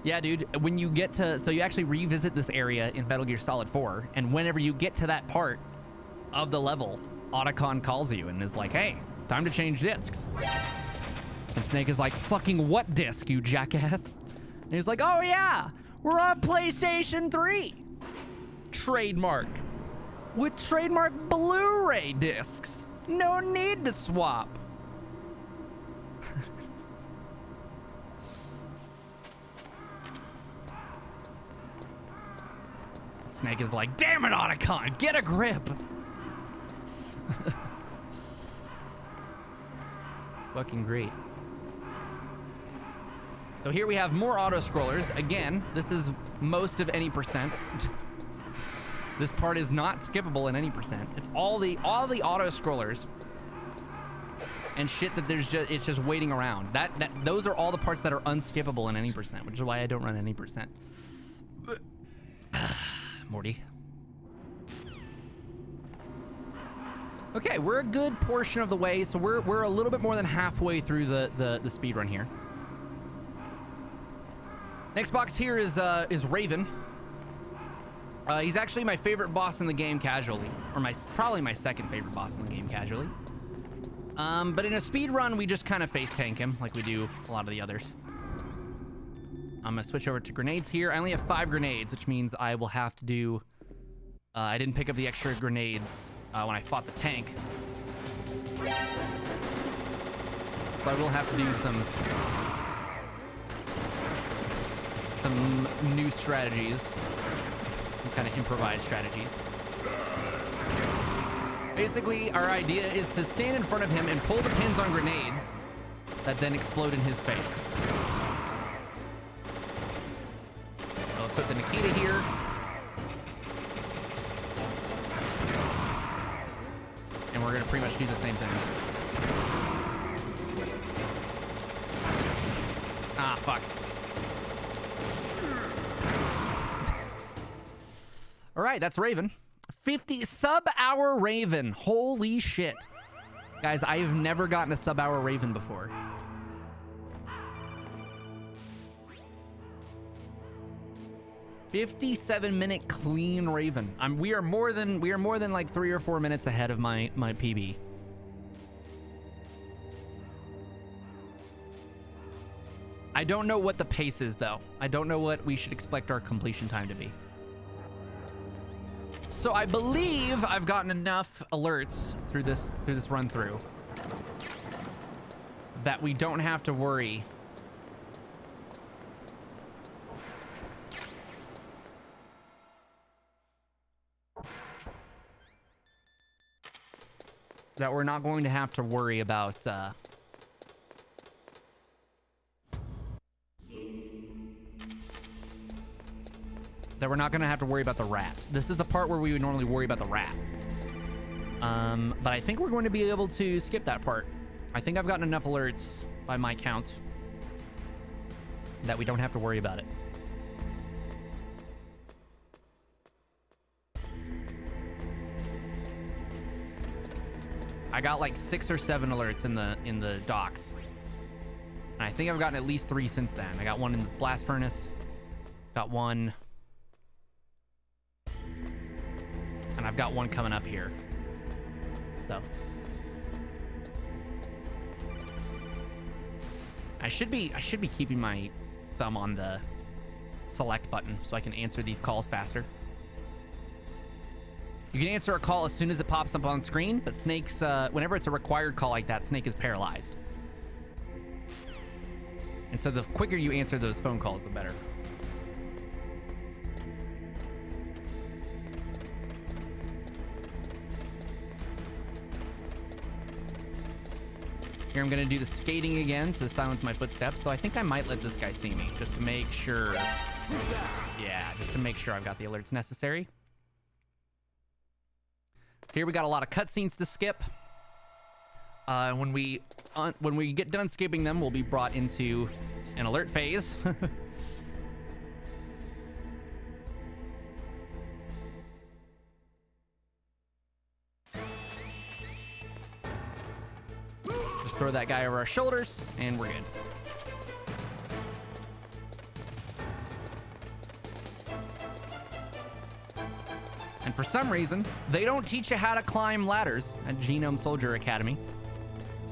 Yeah, dude, when you get to... So you actually revisit this area in Metal Gear Solid 4, and whenever you get to that part of the level, Otacon calls you and is like, hey, it's time to change discs. And Snake is like, fucking what disc, you jackass? And he's like, oh yeah, we're on PlayStation 3. Trademark. With trademark Blu-ray discs. No need to swap. Snake is like, damn it, Otacon, get a grip. Fucking great. So here we have more auto-scrollers. Again, this is most of any percent. This part is not skippable in any percent. It's all the auto-scrollers and shit that it's just waiting around. Those are all the parts that are unskippable in any percent, which is why I don't run any percent. Morty. Okay, we're a good portion of the way, so we're a little bit more than halfway through the speed run here. Next box here is Raven. He's actually my favorite boss in the game casually, or probably my second favorite boss in the game casually. But in a speed run, we just kind of face tank him like we do a lot of the others. I'm gonna switch over to grenades here. I only have 5 grenades, which means I will have to do... I didn't pick up the extra grenades when I fought the tank. So I will have to do some new strategies. Some kind of improvised strategies. Basically, our idea is to stand in front of him and pull the pins on grenades that then explode in his face. I'll put the Nikita here. And we're gonna pretty much do the same thing. Ah, fuck. All right, that's Raven. 50 sub-hour Raven. Holy shit. Guys, I have never gotten a sub-hour Raven before. $57-minute clean Raven. We are more than like 3 or 4 minutes ahead of my PB. I don't know what the pace is though. I don't know what we should expect our completion time to be. So I believe I've gotten enough alerts through this run through that we don't have to worry that we're not going to have to worry about that we're not going to have to worry about the rat. This is the part where we would normally worry about the rat. But I think we're going to be able to skip that part. I think I've gotten enough alerts by my count that we don't have to worry about it. I got like 6 or 7 alerts in the docks. And I think I've gotten at least 3 since then. I got one in the blast furnace. Got one. And I've got one coming up here. So I should be keeping my thumb on the select button so I can answer these calls faster. You can answer a call as soon as it pops up on screen, but Snake's whenever it's a required call like that, Snake is paralyzed. And so the quicker you answer those phone calls, the better. Here I'm gonna do the skating again to silence my footsteps. So I think I might let this guy see me just to make sure. Yeah, just to make sure I've got the alerts necessary. So here we got a lot of cutscenes to skip. When we get done skipping them, we'll be brought into an alert phase. throw that guy over our shoulders, and we're good. And for some reason, they don't teach you how to climb ladders at Genome Soldier Academy.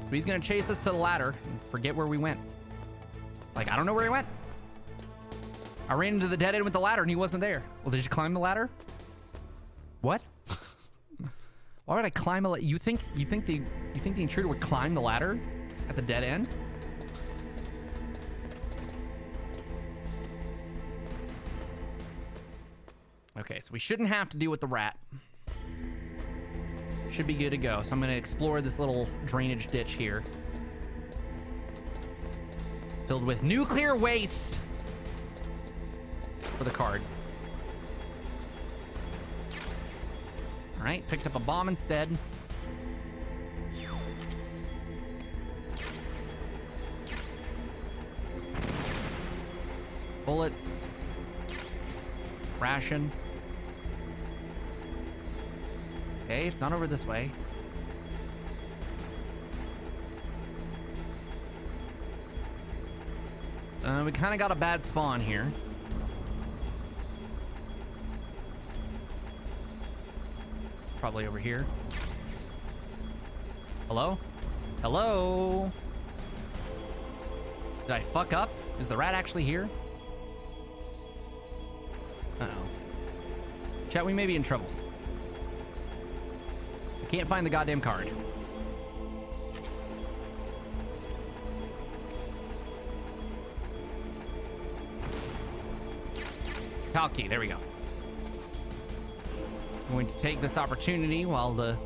So he's gonna chase us to the ladder and forget where we went. Like, I don't know where he went. I ran into the dead end with the ladder and he wasn't there. Well, did you climb the ladder? What? Why would I climb a ladder? You think the intruder would climb the ladder at the dead end? Okay, so we shouldn't have to deal with the rat. Should be good to go. So I'm going to explore this little drainage ditch here. Filled with nuclear waste for the card. All right, picked up a bomb instead. Bullets. Ration. Okay, it's not over this way. We kind of got a bad spawn here. Probably over here. Hello? Hello? Did I fuck up? Is the rat actually here? Uh-oh. Chat, we may be in trouble. I can't find the goddamn card. Pal key, there we go. I'm going to take this opportunity while the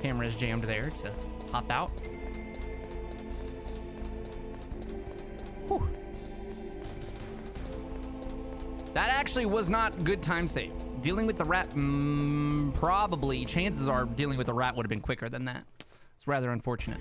camera is jammed there to hop out. Whew. That actually was not good time save. Dealing with the rat, probably, chances are dealing with the rat would have been quicker than that. It's rather unfortunate.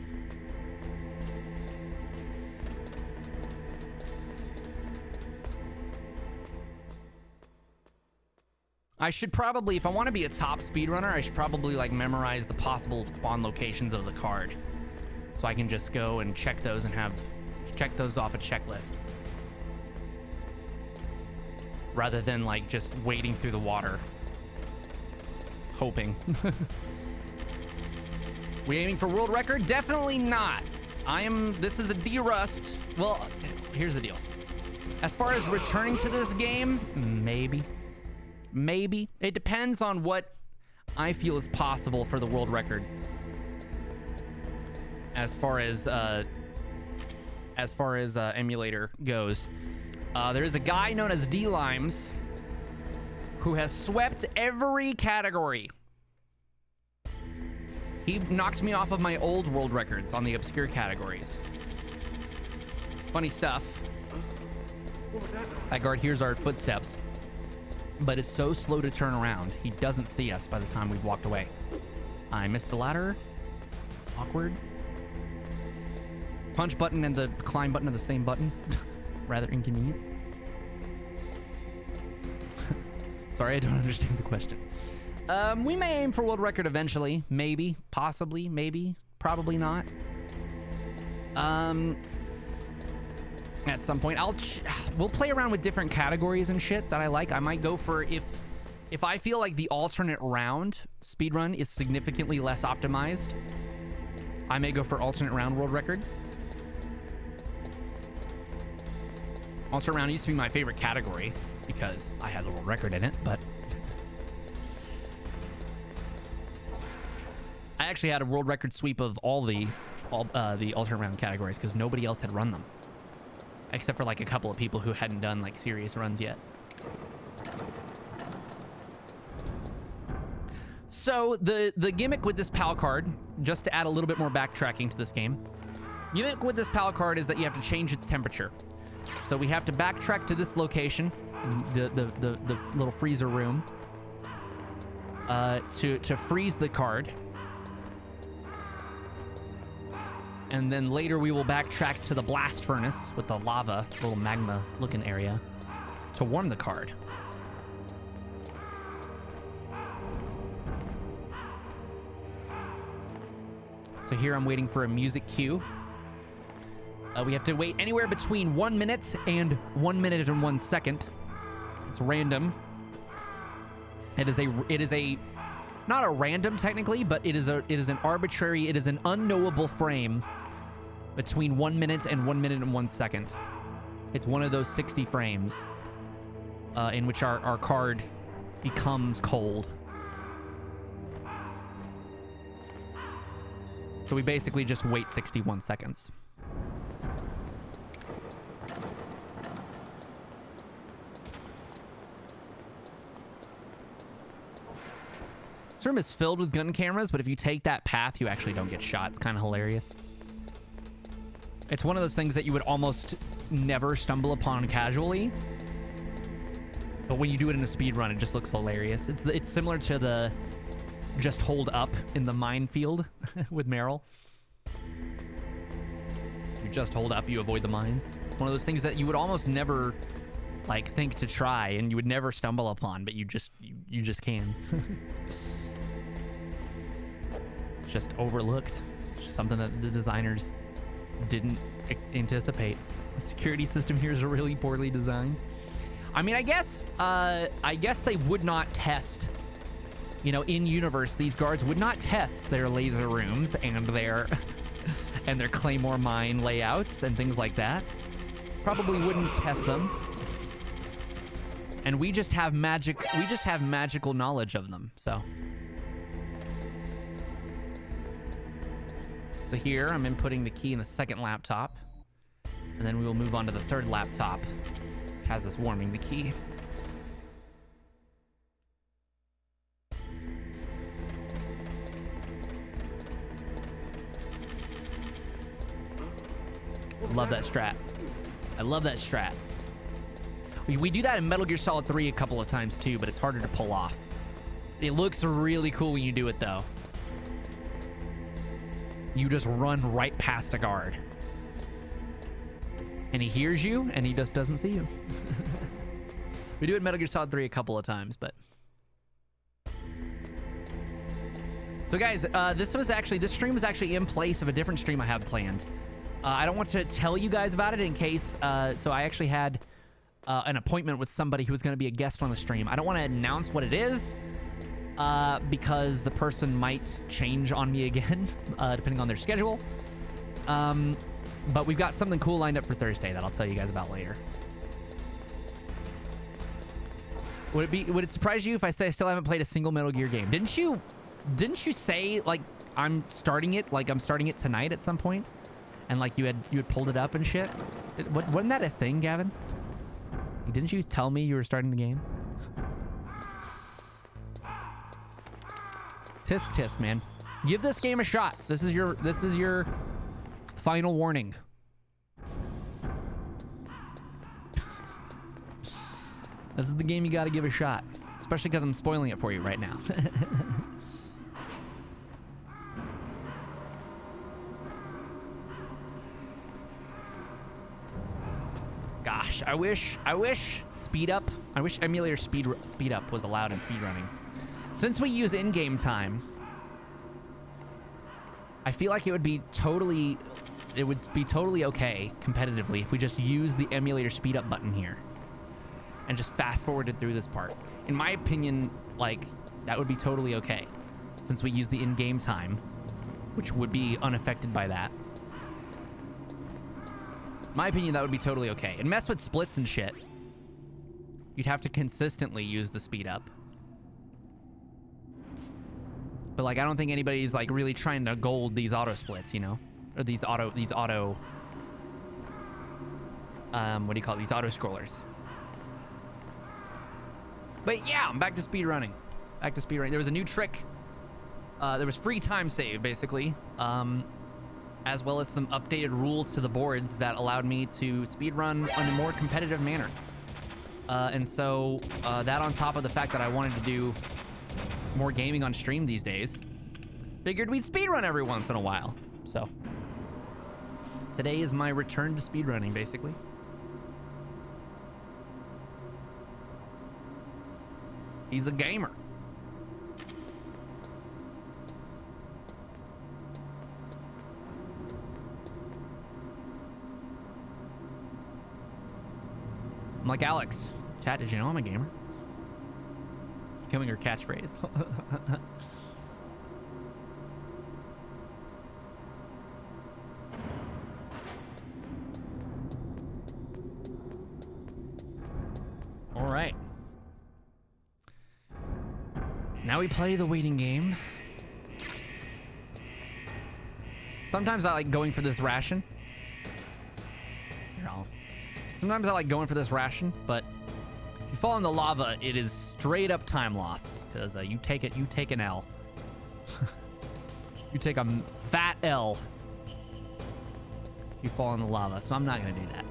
I should probably, if I want to be a top speedrunner, I should probably like memorize the possible spawn locations of the card. So I can just go and check those and check those off a checklist. Rather than like just wading through the water. Hoping. We aiming for world record? Definitely not. This is a D-Rust. Well, here's the deal. As far as returning to this game, maybe. Maybe. It depends on what I feel is possible for the world record. As far as Emulator goes. There is a guy known as D-Limes who has swept every category. He knocked me off of my old world records on the obscure categories. Funny stuff. That guard hears our footsteps, but is so slow to turn around, he doesn't see us by the time we've walked away. I missed the ladder. Awkward. Punch button and the climb button are the same button. Rather inconvenient. Sorry, I don't understand the question. We may aim for world record eventually. Maybe. Possibly. Maybe. Probably not. At some point. We'll play around with different categories and shit that I like. I might go for if I feel like the alternate round speedrun is significantly less optimized, I may go for alternate round world record. Alternate round used to be my favorite category because I had the world record in it, but I actually had a world record sweep of all the alternate round categories because nobody else had run them. Except for like a couple of people who hadn't done like serious runs yet. So the gimmick with this PAL card, just to add a little bit more backtracking to this game, gimmick with this PAL card is that you have to change its temperature. So we have to backtrack to this location, the little freezer room, to freeze the card. And then later we will backtrack to the blast furnace with the lava, little magma looking area, to warm the card. So here I'm waiting for a music cue. We have to wait anywhere between 1 minute and 1 minute and 1 second. It's random. It is a not a random technically, but it is an arbitrary, it is an unknowable frame between 1 minute and 1 minute and 1 second. It's one of those 60 frames in which our card becomes cold. So we basically just wait 61 seconds. This room is filled with gun cameras, but if you take that path, you actually don't get shot. It's kind of hilarious. It's one of those things that you would almost never stumble upon casually. But when you do it in a speed run, it just looks hilarious. It's similar to the just hold up in the Minefield with Meryl. You just hold up, you avoid the mines. It's one of those things that you would almost never like think to try, and you would never stumble upon, but you just can. Just overlooked. Just something that the designers didn't anticipate. The security system here is really poorly designed. I mean, I guess they would not test, you know, in universe, these guards would not test their laser rooms and their and their claymore mine layouts and things like that. Probably wouldn't test them. And we just have magical knowledge of them. So here I'm inputting the key in the second laptop, and then we will move on to the third laptop. It has us warming the key. Love that strat. I love that strat. We do that in Metal Gear Solid 3 a couple of times too, but it's harder to pull off. It looks really cool when you do it though. You just run right past a guard. And he hears you, and he just doesn't see you. We do it in Metal Gear Solid 3 a couple of times, but... So guys, this stream was actually in place of a different stream I have planned. I don't want to tell you guys about it in case... so I actually had an appointment with somebody who was going to be a guest on the stream. I don't want to announce what it is, because the person might change on me again, depending on their schedule. But we've got something cool lined up for Thursday that I'll tell you guys about later. Would it surprise you if I say I still haven't played a single Metal Gear game? Didn't you say like I'm starting it tonight at some point? And like you had pulled it up and shit? Wasn't that a thing, Gavin? Didn't you tell me you were starting the game? Tisk tisk, man. Give this game a shot. This is your final warning. This is the game you got to give a shot, especially because I'm spoiling it for you right now. Gosh, I wish emulator speed up was allowed in speedrunning. Since we use in-game time, I feel like it would be totally okay competitively if we just use the emulator speed up button here and just fast forwarded through this part. In my opinion, like, that would be totally okay since we use the in-game time, which would be unaffected by that. In my opinion, that would be totally okay. And mess with splits and shit. You'd have to consistently use the speed up. But like, I don't think anybody's like really trying to gold these auto splits, you know, or these auto, what do you call it? These auto scrollers. But yeah, I'm back to speed running. There was a new trick. There was free time save basically, as well as some updated rules to the boards that allowed me to speed run in a more competitive manner. And so that on top of the fact that I wanted to do more gaming on stream these days, figured we'd speedrun every once in a while. So today is my return to speedrunning, basically. He's a gamer. I'm like, Alex, chat, did you know I'm a gamer? Becoming her catchphrase. All right. Now we play the waiting game. Sometimes I like going for this ration. Sometimes I like going for this ration, but if you fall in the lava, it is straight up time loss because you take an L. You take a fat L. You fall in the lava, so I'm not gonna do that.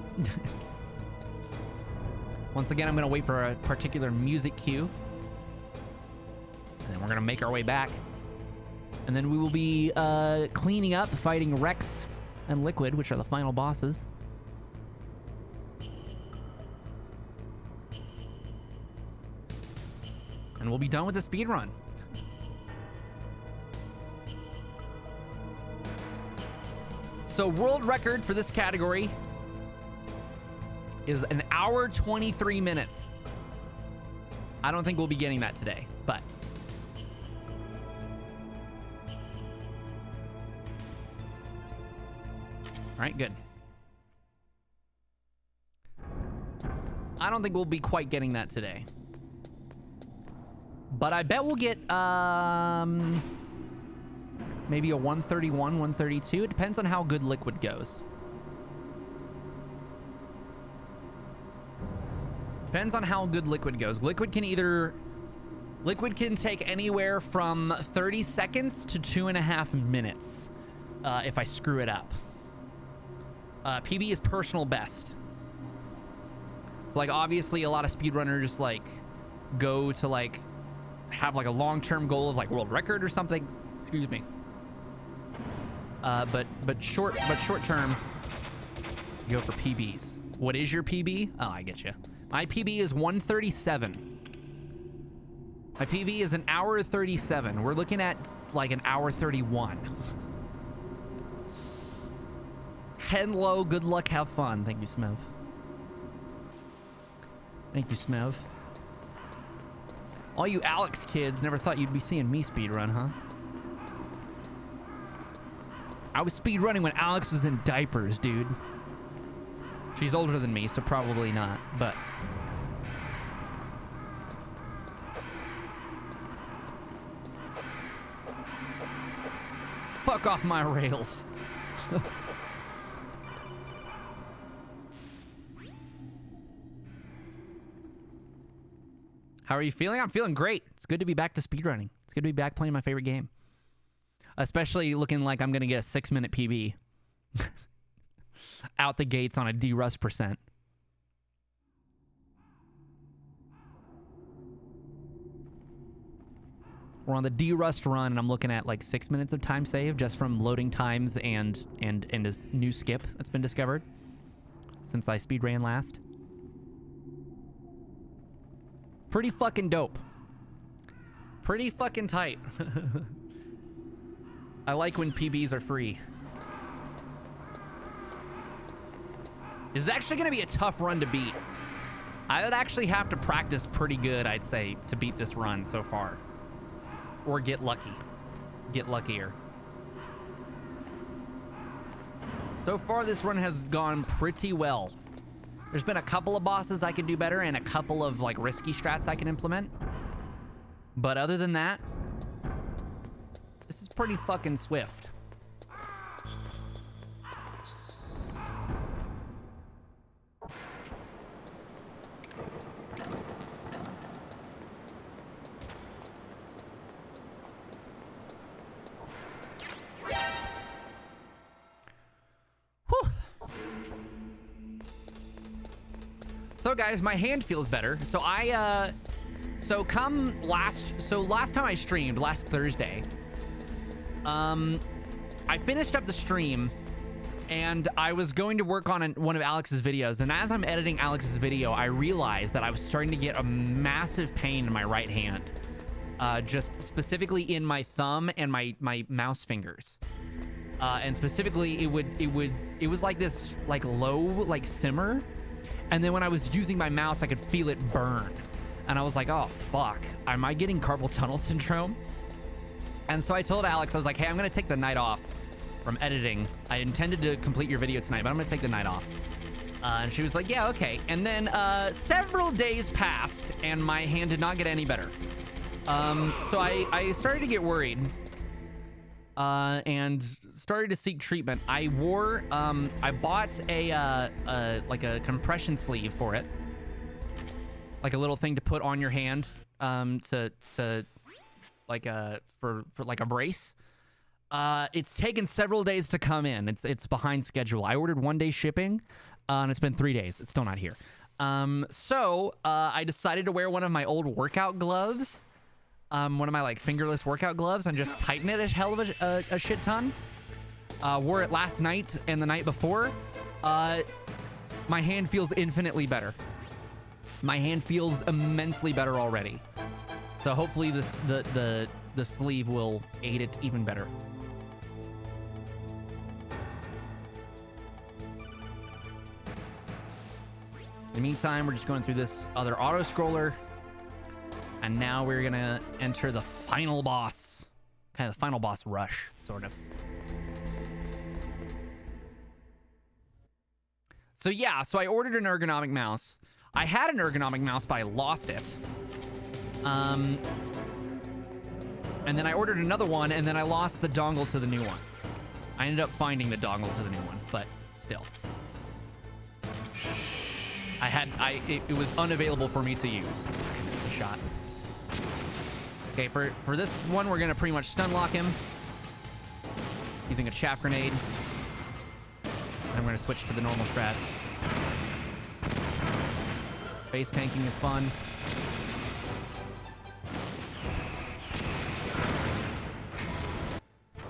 Once again, I'm gonna wait for a particular music cue, and then we're gonna make our way back, and then we will be cleaning up, fighting Rex and Liquid, which are the final bosses. And we'll be done with the speed run. So world record for this category is an hour 23 minutes. I don't think we'll be getting that today, but all right, good. I don't think we'll be quite getting that today. But I bet we'll get maybe a 131, 132. It depends on how good Liquid goes. Depends on how good Liquid goes. Liquid can take anywhere from 30 seconds to 2.5 minutes if I screw it up. PB is personal best. So like obviously a lot of speedrunners like go to like have like a long-term goal of like world record or something. Excuse me. But short term, you go for PBs. What is your PB? Oh, I get you. My PB is 137. My PB is an hour 37. We're looking at like an hour 31. Hello, good luck, have fun. Thank you, Smev. Thank you, Smev. All you Alex kids never thought you'd be seeing me speedrun, huh? I was speedrunning when Alex was in diapers, dude. She's older than me, so probably not, but... Fuck off my rails. How are you feeling? I'm feeling great. It's good to be back to speedrunning. It's good to be back playing my favorite game. Especially looking like I'm going to get a 6-minute PB. Out the gates on a D-Rust %. We're on the D-Rust run, and I'm looking at like 6 minutes of time save just from loading times and a new skip that's been discovered since I speedran last. Pretty fucking dope. Pretty fucking tight. I like when PBs are free. This is actually going to be a tough run to beat. I would actually have to practice pretty good, I'd say, to beat this run so far. Or get lucky. Get luckier. So far, this run has gone pretty well. There's been a couple of bosses I could do better and a couple of like risky strats I can implement. But other than that, this is pretty fucking swift. So guys, my hand feels better. So last time I streamed, last Thursday, I finished up the stream and I was going to work on one of Alex's videos. And as I'm editing Alex's video, I realized that I was starting to get a massive pain in my right hand. Just specifically in my thumb and my mouse fingers. And specifically it was like this like low like simmer. And then when I was using my mouse, I could feel it burn. And I was like, oh, fuck. Am I getting carpal tunnel syndrome? And so I told Alex, I was like, hey, I'm going to take the night off from editing. I intended to complete your video tonight, but I'm going to take the night off. And she was like, yeah, okay. And then several days passed, and my hand did not get any better. So I started to get worried and started to seek treatment. I bought like a compression sleeve for it. Like a little thing to put on your hand for like a brace. It's taken several days to come in. It's behind schedule. I ordered 1-day shipping, and it's been 3 days. It's still not here. So I decided to wear one of my old workout gloves, one of my like fingerless workout gloves, and just tighten it a hell of a shit ton. Wore it last night and the night before. My hand feels infinitely better. My hand feels immensely better already. So hopefully the sleeve will aid it even better. In the meantime, we're just going through this other auto scroller. And now we're gonna enter the final boss. Kind of the final boss rush, sort of. So yeah, so I ordered an ergonomic mouse. I had an ergonomic mouse, but I lost it. And then I ordered another one, and then I lost the dongle to the new one. I ended up finding the dongle to the new one, but still. It was unavailable for me to use. I missed the shot. Okay, for this one, we're gonna pretty much stun lock him using a chaff grenade. And I'm gonna switch to the normal strat. Base tanking is fun.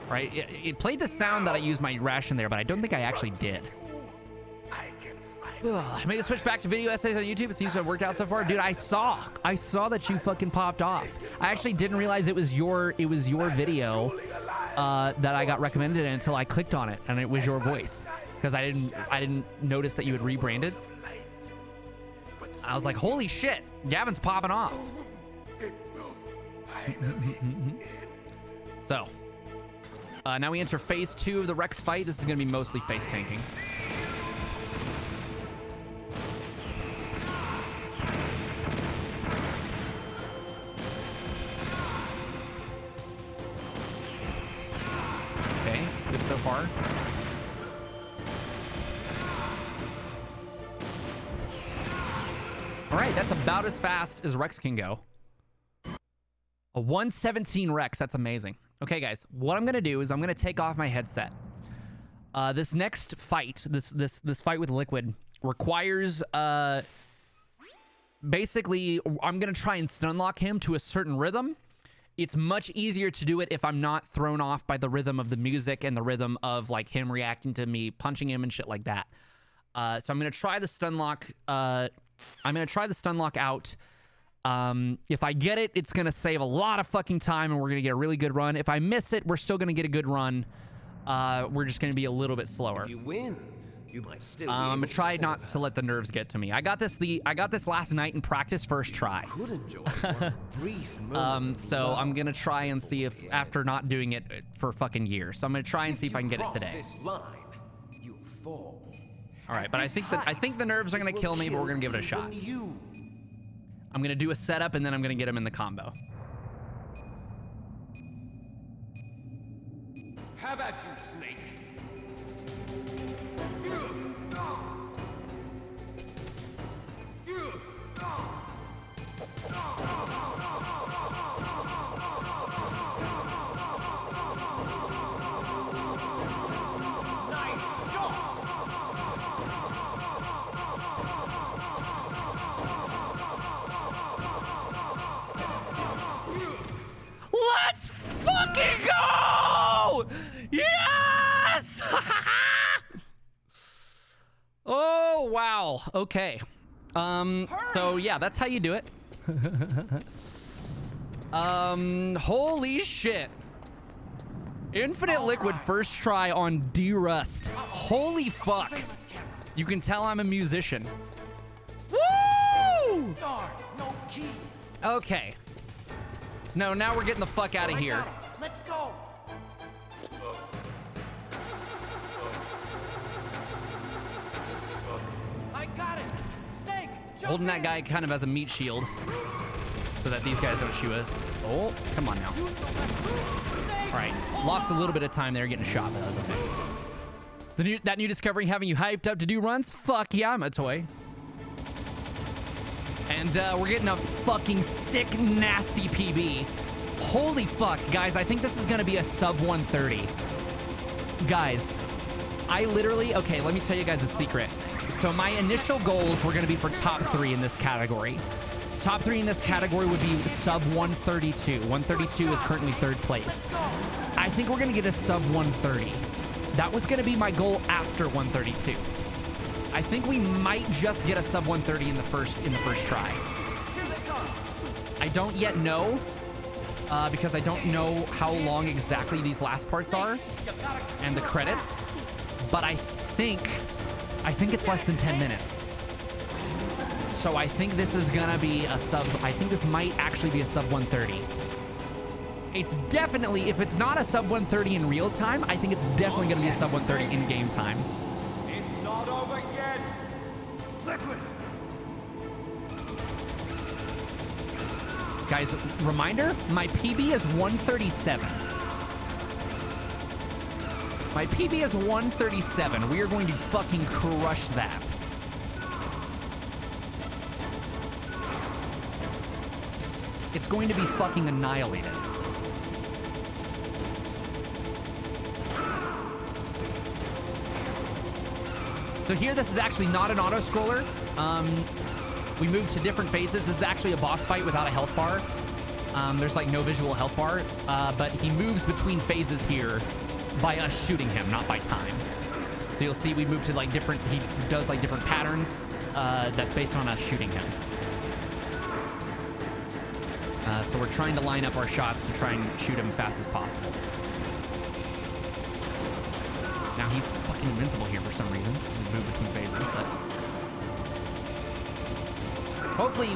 Right, it played the sound that I used my ration there, but I don't think I actually did. Ugh, I made the switch back to video essays on YouTube. It seems to have worked out so far. Dude, I saw that you fucking popped off. I actually didn't realize it was your video that I got recommended until I clicked on it and it was your voice. Because I didn't notice that you had rebranded. I was like, holy shit, Gavin's popping off. So, now we enter phase 2 of the Rex fight. This is going to be mostly face tanking. Okay, good so far. All right, that's about as fast as Rex can go. A 117 Rex, that's amazing. Okay, guys, what I'm gonna do is I'm gonna take off my headset. This next fight, this fight with Liquid requires basically I'm gonna try and stun lock him to a certain rhythm. It's much easier to do it if I'm not thrown off by the rhythm of the music and the rhythm of like him reacting to me punching him and shit like that. So I'm gonna try the stun lock. I'm gonna try the stun lock out. If I get it, it's gonna save a lot of fucking time and we're gonna get a really good run. If I miss it, we're still gonna get a good run. We're just gonna be a little bit slower. If you win, you might still I'm gonna try not to let the nerves get to me. I got this last night in practice first try. could enjoy one brief moment of So love. I'm gonna try and see if after not doing it for fucking years. So I'm gonna try and see if I can get it today. This line, you'll fall. All right, but I think the nerves are gonna kill me, but we're gonna give it a shot. You. I'm gonna do a setup and then I'm gonna get him in the combo. Have at you, Snake. Let's fucking go! Yes! Oh, wow. Okay. So yeah, that's how you do it. Holy shit. Infinite Liquid first try on D-Rust. Holy fuck. You can tell I'm a musician. Okay. So now we're getting the fuck out of I here. got it. Let's go. I got it. Snake, jump Holding that in. guy kind of as a meat shield so that these guys don't shoot us. Oh, come on now. All right, lost a little bit of time there getting shot, but that was okay. That new discovery having you hyped up to do runs? Fuck yeah, I'm a toy. And we're getting a fucking sick, nasty PB. Holy fuck, guys, I think this is gonna be a sub 130. Guys, I literally, okay, let me tell you guys a secret. So my initial goals were gonna be for top 3 in this category. Top 3 in this category would be sub 132. 132 is currently 3rd place. I think we're gonna get a sub 130. That was gonna be my goal after 132. I think we might just get a sub 130 in the first try. I don't yet know because I don't know how long exactly these last parts are and the credits, but I think it's less than 10 minutes. So I think this is gonna be a sub. I think this might actually be a sub 130. It's definitely, if it's not a sub 130 in real time, I think it's definitely gonna be a sub 130 in game time. It's not over yet. Liquid. Guys, reminder, my PB is 137. My PB is 137. We are going to fucking crush that. It's going to be fucking annihilated. So here, this is actually not an auto-scroller. We moved to different phases. This is actually a boss fight without a health bar. There's like no visual health bar, but he moves between phases here by us shooting him, not by time. So you'll see we move to like different, he does like different patterns that's based on us shooting him. So we're trying to line up our shots to try and shoot him as fast as possible. Now he's fucking invincible here for some reason. We move between phases, but hopefully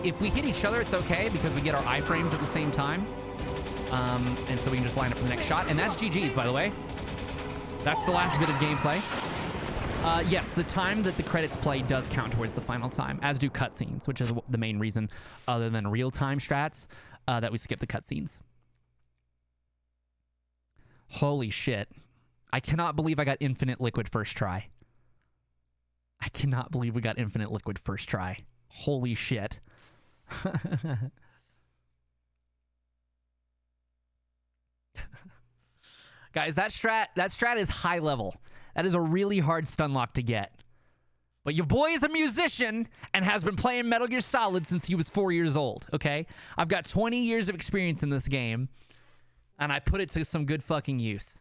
if we hit each other, it's okay because we get our iframes at the same time. And so we can just line up for the next shot. And that's GG's, by the way. That's the last bit of gameplay. Yes, the time that the credits play does count towards the final time, as do cutscenes, which is the main reason, other than real-time strats, that we skip the cutscenes. Holy shit. I cannot believe I got infinite liquid first try. I cannot believe we got infinite liquid first try. Holy shit. Guys, that strat is high level. That is a really hard stun lock to get. But your boy is a musician and has been playing Metal Gear Solid since he was 4 years old, okay? I've got 20 years of experience in this game, and I put it to some good fucking use.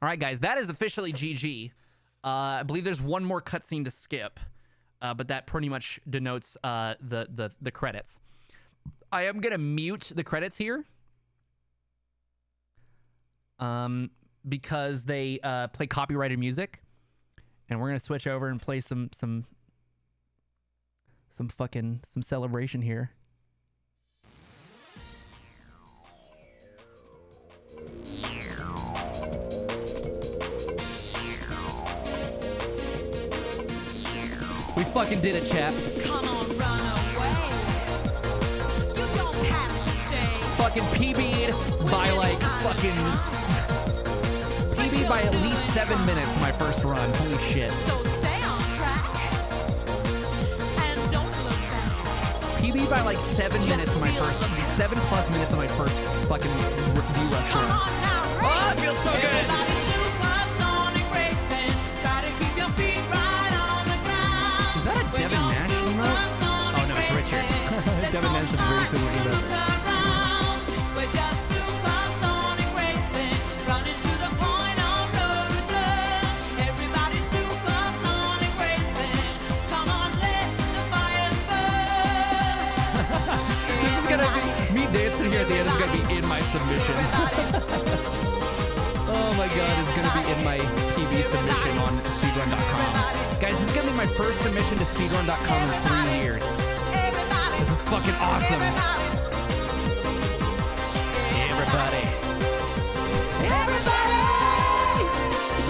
All right, guys, that is officially GG. I believe there's one more cutscene to skip, but that pretty much denotes the credits. I am going to mute the credits here. Because they play copyrighted music, and we're gonna switch over and play some celebration here. We fucking did it, chat. Come on, run away. You don't have to stay. Fucking PB'd by like fucking. PB'd by at least 7 minutes my first run. Holy shit. So stay on track. And don't look back. PB'd by like 7 minutes my first. 7+ minutes of my first fucking V-Rush Come run. on now, race. Oh, it feels so good. Everybody supersonic racing. Try to keep your feet right on the ground. Is that a Devin Nash emote? Oh no, it's Richard. Devin Nash is a very similar emote. We're just supersonic racing. Running to the point of no return. Everybody supersonic racing. Come on, let the fire burn. This is gonna be me dancing here at the end is gonna be in my submission. Oh my god, it's gonna be in my PB submission on speedrun.com. Guys, this is gonna be my first submission to speedrun.com in 3 years. This is fucking awesome. Everybody. Everybody!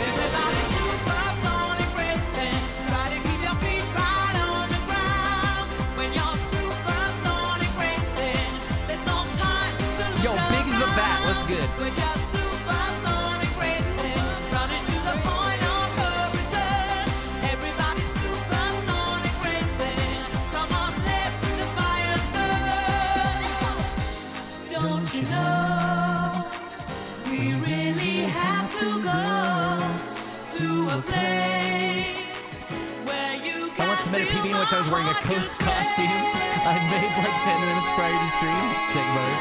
Everybody supersonic racing. Try to keep your feet right on the ground. When you're supersonic racing, there's no time to look Yo, Big the Bat, what's good? We're just supersonic racing, running to the point of no return. Everybody supersonic racing. Come on, let the fire burn. Don't you know we really have to go to a place where you I can once submitted a feel PB in which I was wearing a my Coast heart costume. I made like 10 minutes prior to stream. Sick, brother.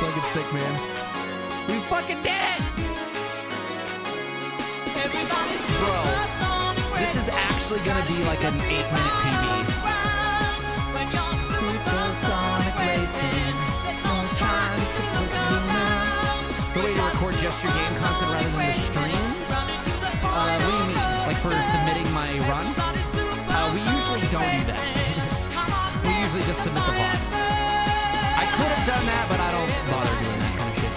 Fucking sick, man. We fucking did it! Everybody Bro, supersonic this is actually gonna be like an 8-minute PB. When you're supersonic racing, there's no time to look around. The way to record just your game content rather than the stream? What do you mean? Like for submitting my run? We usually don't do that. We usually just submit the VOD. I could have done that, but I don't bother doing that kind of shit.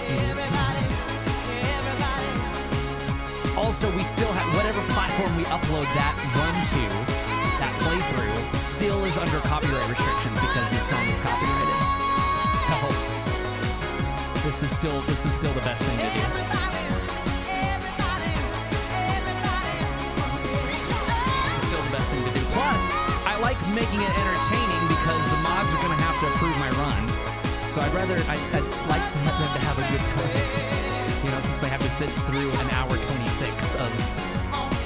Also, we still have whatever platform we upload that run to, that playthrough, still is under copyright restrictions because this song is copyrighted. So this is still the best thing to do. Still the best thing to do. Plus, I like making it entertaining because the mods are gonna have to approve my run. So I'd like them to have a good time. You know, since they have to sit through an hour 26 of,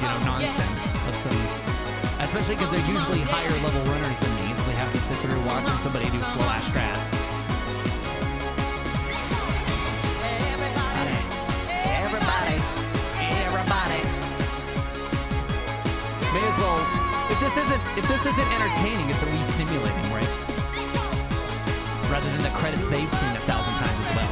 you know, nonsense of some, especially because they're usually higher level runners than me, so they have to sit through watching somebody do slow ass strats. Everybody. May as well. If this isn't entertaining, it's at least stimulating, right? Rather than the credits they've seen 1,000 times as well.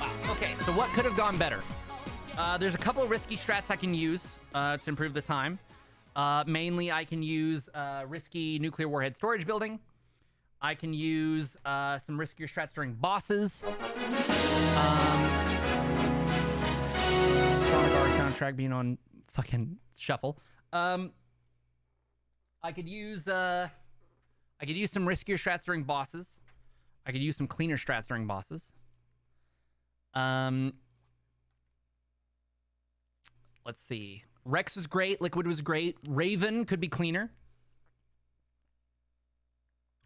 Wow. Okay, so what could have gone better? There's a couple of risky strats I can use to improve the time. Mainly, I can use risky nuclear warhead storage building. I can use some riskier strats during bosses. Sonic R soundtrack being on fucking shuffle. I could use some riskier strats during bosses. I could use some cleaner strats during bosses. Let's see. Rex was great. Liquid was great. Raven could be cleaner.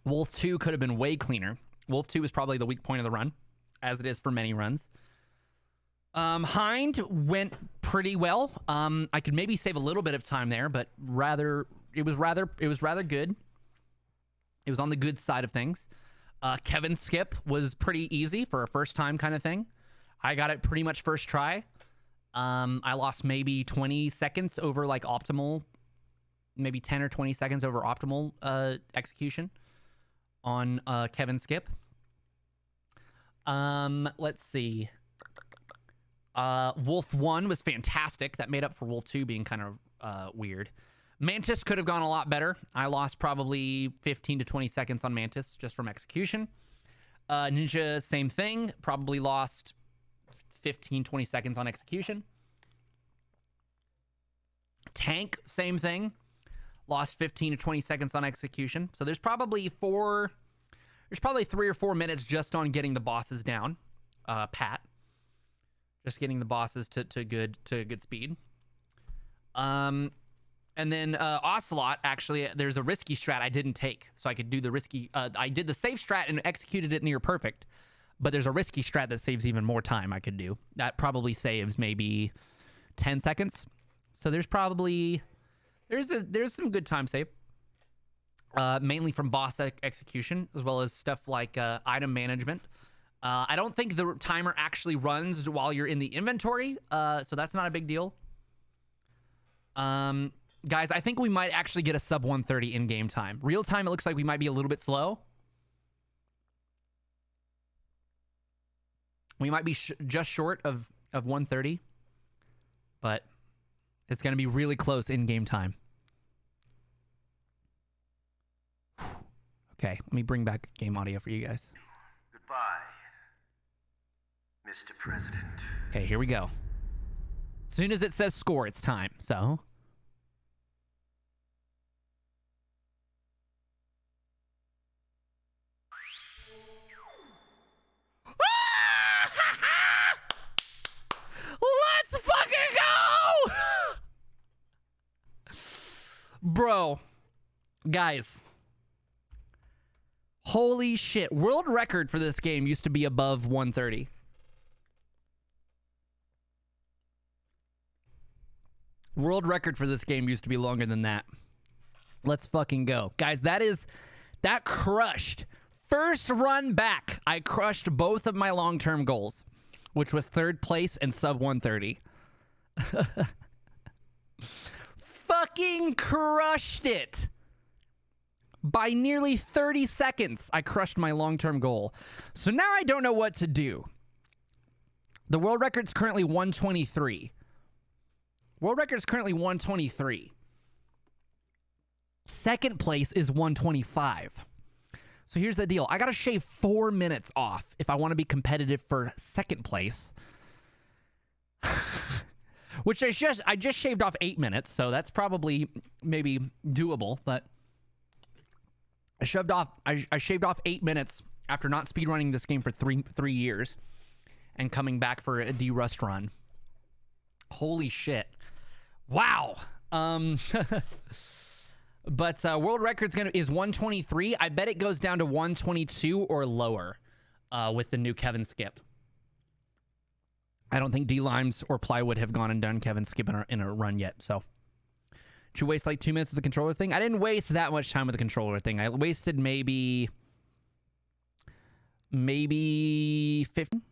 Wolf 2 could have been way cleaner. Wolf 2 is probably the weak point of the run, as it is for many runs. Hind went pretty well. I could maybe save a little bit of time there, but it was rather good. It was on the good side of things. Kevin Skip was pretty easy for a first time kind of thing. I got it pretty much first try. I lost maybe 20 seconds over like optimal, maybe 10 or 20 seconds over optimal execution on Kevin Skip. Let's see. Wolf 1 was fantastic. That made up for Wolf 2 being kind of weird. Mantis could have gone a lot better. I lost probably 15 to 20 seconds on Mantis just from execution. Ninja, same thing. Probably lost 15, 20 seconds on execution. Tank, same thing. Lost 15 to 20 seconds on execution. So there's probably 3 or 4 minutes just on getting the bosses down. Pat. Just getting the bosses to good speed. And then Ocelot, actually, there's a risky strat I didn't take. So I could do the risky... I did the safe strat and executed it near perfect. But there's a risky strat that saves even more time I could do. That probably saves maybe 10 seconds. So there's probably... There's some good time save. Mainly from boss execution, as well as stuff like item management. I don't think the timer actually runs while you're in the inventory, so that's not a big deal. Guys, I think we might actually get a sub 130 in-game time. Real time, it looks like we might be a little bit slow. We might be just short of 130, but it's going to be really close in game time. Okay, let me bring back game audio for you guys. Goodbye, Mr. President. Okay, here we go. As soon as it says score, it's time. So. Let's fucking go! Bro. Guys. Holy shit. World record for this game used to be above 130. World record for this game used to be longer than that. Let's fucking go. Guys, that crushed. First run back, I crushed both of my long-term goals, which was 3rd place and sub 130. Fucking crushed it. By nearly 30 seconds, I crushed my long-term goal. So now I don't know what to do. The world record's currently 123. World record's currently 123. Second place is 125. So here's the deal. I gotta shave 4 minutes off if I want to be competitive for second place. Which I just shaved off 8 minutes, so that's probably maybe doable, but I shaved off 8 minutes after not speedrunning this game for three years and coming back for a D-Rust run. Holy shit. Wow. But world record's is 123. I bet it goes down to 122 or lower with the new Kevin Skip. I don't think D-Limes or Plywood have gone and done Kevin Skip in a run yet, so. Did you waste like 2 minutes with the controller thing? I didn't waste that much time with the controller thing. I wasted maybe 15.